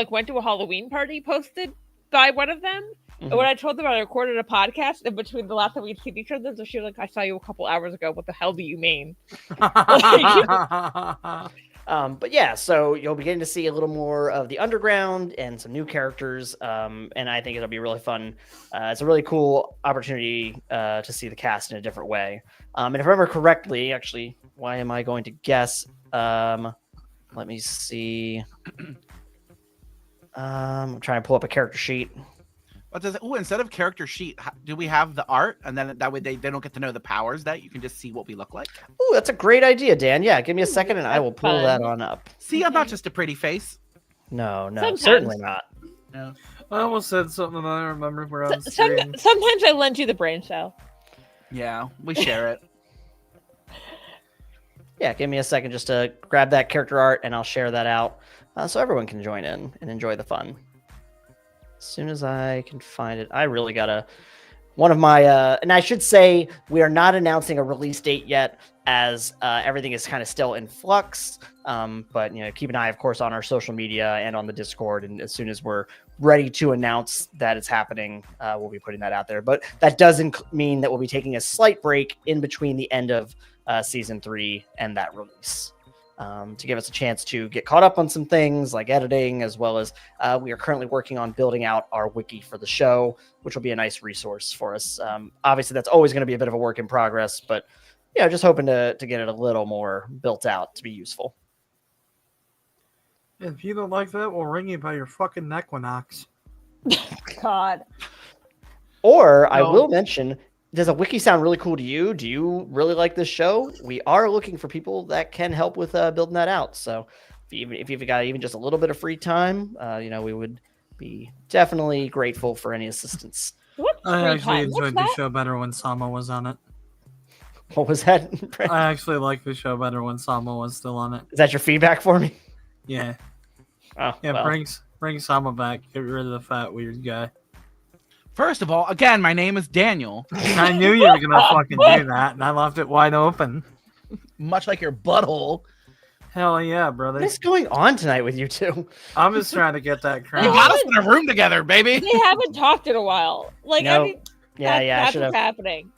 went to a Halloween party posted by one of them. And when I told them I recorded a podcast, and between the last time we'd seen each other, so she was like, "I saw you a couple hours ago. What the hell do you mean?" But yeah, so you'll be getting to see a little more of the underground and some new characters. And I think it'll be really fun. It's a really cool opportunity to see the cast in a different way. And if I remember correctly, actually, why am I going to guess? Let me see. I'm trying to pull up a character sheet. What does it? Oh, instead of character sheet, do we have the art? And then that way they don't get to know the powers. That you can just see what we look like. Oh, that's a great idea, Dan. Yeah, give me a second and I will pull that on up. See, I'm not just a pretty face. No, Sometimes. Certainly not. No. I almost said something that I remember we're on screen. Sometimes I lend you the brain cell. Yeah, we share it. Yeah, give me a second just to grab that character art and I'll share that out so everyone can join in and enjoy the fun. As soon as I can find it, I really gotta. One of my, and I should say, we are not announcing a release date yet, as everything is kind of still in flux. But keep an eye, of course, on our social media and on the Discord. And as soon as we're ready to announce that it's happening, we'll be putting that out there. But that doesn't mean that we'll be taking a slight break in between the end of season 3 and that release. To give us a chance to get caught up on some things like editing, as well as we are currently working on building out our wiki for the show, which will be a nice resource for us. Obviously, that's always going to be a bit of a work in progress, but just hoping to get it a little more built out to be useful. If you don't like that, we'll ring you by your fucking Equinox. God. Or I will mention, does a wiki sound really cool to you? Do you really like this show? We are looking for people that can help with building that out. So if you've got even just a little bit of free time, we would be definitely grateful for any assistance. I actually enjoyed the show better when Sama was on it. What was that? I actually like the show better when Sama was still on it. Is that your feedback for me? Yeah. Oh, yeah, well. bring Sama back. Get rid of the fat weird guy. First of all, again, my name is Daniel. I knew you were gonna fucking do that, and I left it wide open. Much like your butthole. Hell yeah, brother. What's going on tonight with you two? I'm just trying to get that crown. You got us in a room together, baby. They haven't talked in a while. That's what's happening.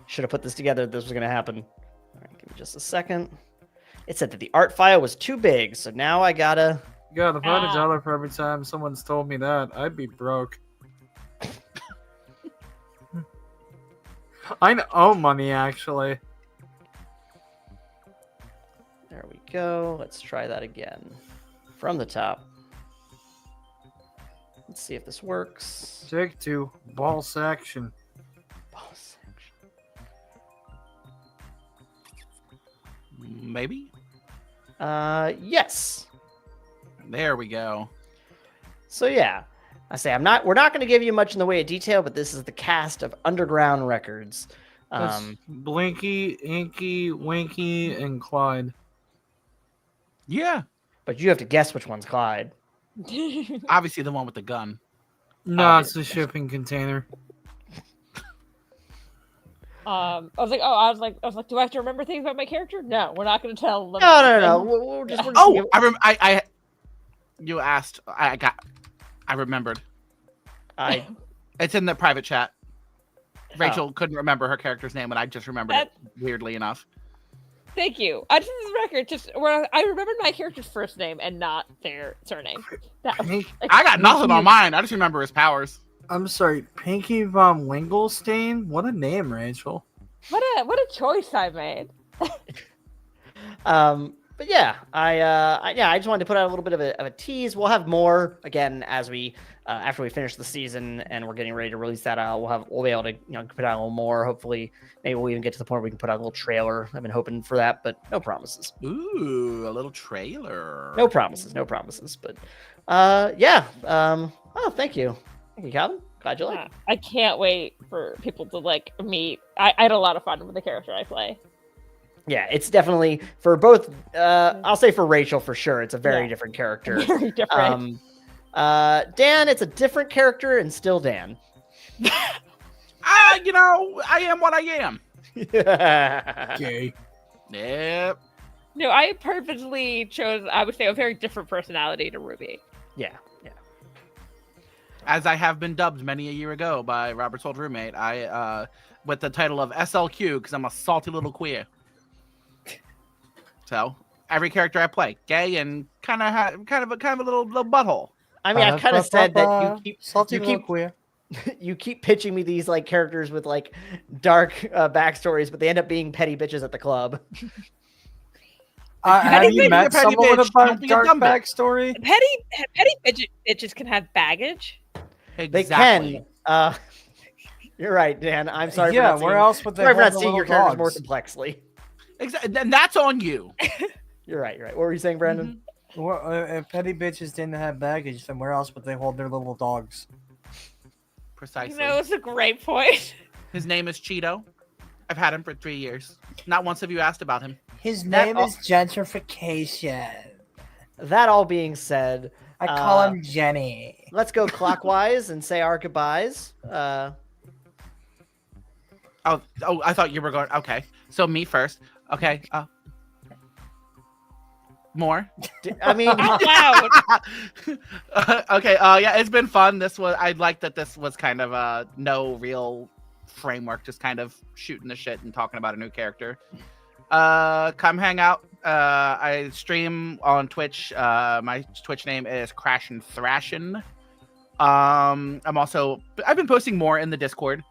Should have put this together. This was going to happen. All right, give me just a second. It said that the art file was too big, so now I gotta. God, if I had $1 for every time someone's told me that, I'd be broke. I owe money, actually. There we go. Let's try that again. From the top. Let's see if this works. Take 2. Ball section. Ball section. Maybe? Yes. There we go. So yeah. we're not going to give you much in the way of detail, but this is the cast of Underground Records. That's Blinky, Inky, Winky, and Clyde. Yeah. But you have to guess which one's Clyde. Obviously, the one with the gun. No, it's a shipping container. I was like, do I have to remember things about my character? No, we're not going to tell them. No. We're just You asked. I remembered. I It's in the private chat. Rachel couldn't remember her character's name, and I just remembered it weirdly enough. Thank you. I just for the record, I remembered my character's first name and not their surname. I got nothing on mine. I just remember his powers. I'm sorry, Pinky Von Winkelstein? What a name, Rachel. What a choice I made. But yeah, I just wanted to put out a little bit of a tease. We'll have more again as we after we finish the season and we're getting ready to release that. We'll be able to put out a little more. Hopefully, maybe we'll even get to the point where we can put out a little trailer. I've been hoping for that, but no promises. Ooh, a little trailer. No promises. But thank you, Calvin. Glad you like it. I can't wait for people to meet. I had a lot of fun with the character I play. Yeah, it's definitely for both. I'll say for Rachel for sure. It's a very different character. Very different. Dan, it's a different character and still Dan. I am what I am. Okay. Yep. No, I purposely chose, I would say, a very different personality to Ruby. Yeah. As I have been dubbed many a year ago by Robert's old roommate, I with the title of SLQ because I'm a salty little queer. So every character I play, gay and kind of a little butthole. I mean, I kind of said that queer. You keep pitching me these characters with dark backstories, but they end up being petty bitches at the club. Have you met someone with a dark backstory? Petty bitches can have baggage. Exactly. They can. You're right, Dan. I'm sorry. Yeah, where else would they? Sorry for not seeing your characters more complexly. Exactly, and that's on you. You're right. What were you saying, Brandon? Well, if petty bitches didn't have baggage, then where else would they hold their little dogs? Precisely. It's a great point. His name is Cheeto. I've had him for 3 years. Not once have you asked about him. His name is gentrification. That all being said, I call him Jenny. Let's go clockwise and say our goodbyes. Oh, I thought you were going. Okay, so me first. Okay. More. I mean, out loud. Okay. Yeah, it's been fun. I like that this was kind of no real framework, just kind of shooting the shit and talking about a new character. Come hang out. I stream on Twitch. My Twitch name is Crash and Thrashin'. I've been posting more in the Discord.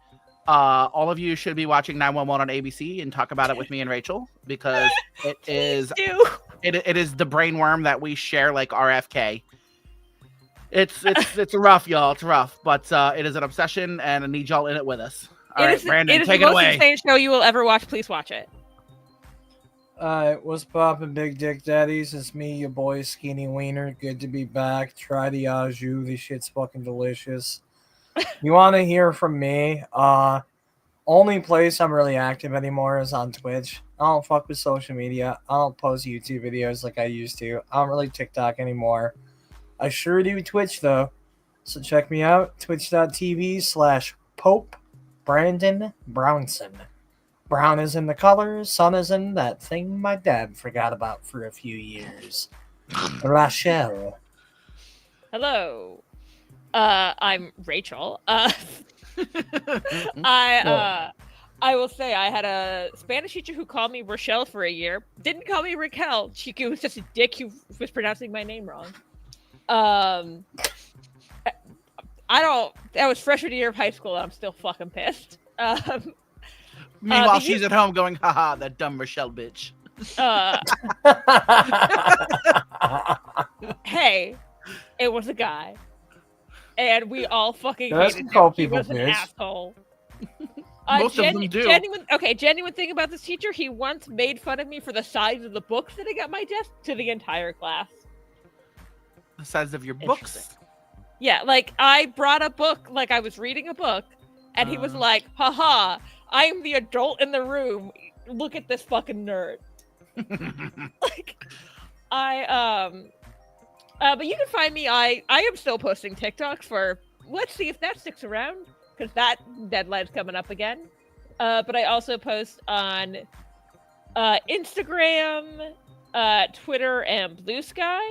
All of you should be watching 911 on ABC and talk about it with me and Rachel because it is the brainworm that we share like RFK. It's rough, y'all. It's rough, but it is an obsession, and I need y'all in it with us. All right, Brandon, take it away. It is the most insane show you will ever watch. Please watch it. What's poppin', Big Dick Daddies? It's me, your boy, Skinny Wiener. Good to be back. Try the au jus. This shit's fucking delicious. You want to hear from me? Only place I'm really active anymore is on Twitch. I don't fuck with social media. I don't post YouTube videos like I used to. I don't really TikTok anymore. I sure do Twitch, though. So check me out. Twitch.tv/Pope Brandon Brownson. Brown is in the color. Sun is in that thing my dad forgot about for a few years. Rachel. Hello. I'm Rachel. I will say I had a Spanish teacher who called me Rochelle for a year. Didn't call me Raquel. She was just a dick who was pronouncing my name wrong. That was freshman year of high school and I'm still fucking pissed. Meanwhile, she's at home going, haha, that dumb Rochelle bitch. Hey, it was a guy. And we all fucking hated him. Call He people was an bitch. asshole. Most of them do. Genuine thing about this teacher, he once made fun of me for the size of the book sitting at my desk to the entire class. The size of your books? Yeah, I brought a book, I was reading a book, and he was like, haha, I'm the adult in the room. Look at this fucking nerd. But you can find me. I am still posting TikToks for. Let's see if that sticks around because that deadline's coming up again. But I also post on Instagram, Twitter, and Blue Sky.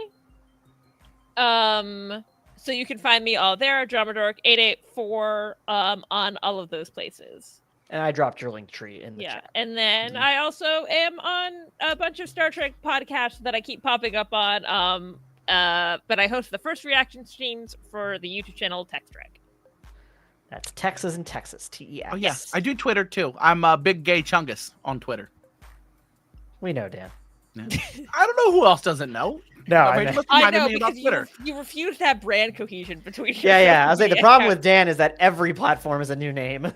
So you can find me all there, Dramadork884, on all of those places. And I dropped your link tree in the chat. And then I also am on a bunch of Star Trek podcasts that I keep popping up on. But I host the first reaction streams for the YouTube channel Tex Trek. That's Texas and Texas, TEX. Oh, yes. I do Twitter, too. I'm a big gay chungus on Twitter. We know, Dan. Yeah. I don't know who else doesn't know. No, I know. I know, because you refuse to have brand cohesion between Yeah. I was like, the problem with Dan is that every platform is a new name.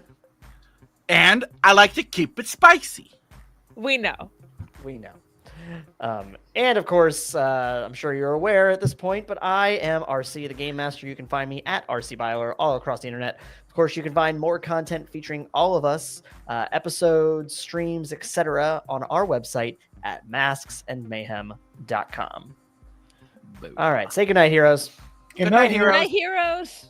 And I like to keep it spicy. We know. And of course, I'm sure you're aware at this point, but I am RC, the Game Master. You can find me at RC Byler all across the internet. Of course, you can find more content featuring all of us, episodes, streams, etc. on our website at masksandmayhem.com. All right, say goodnight, heroes. Good night, heroes. Good night, heroes.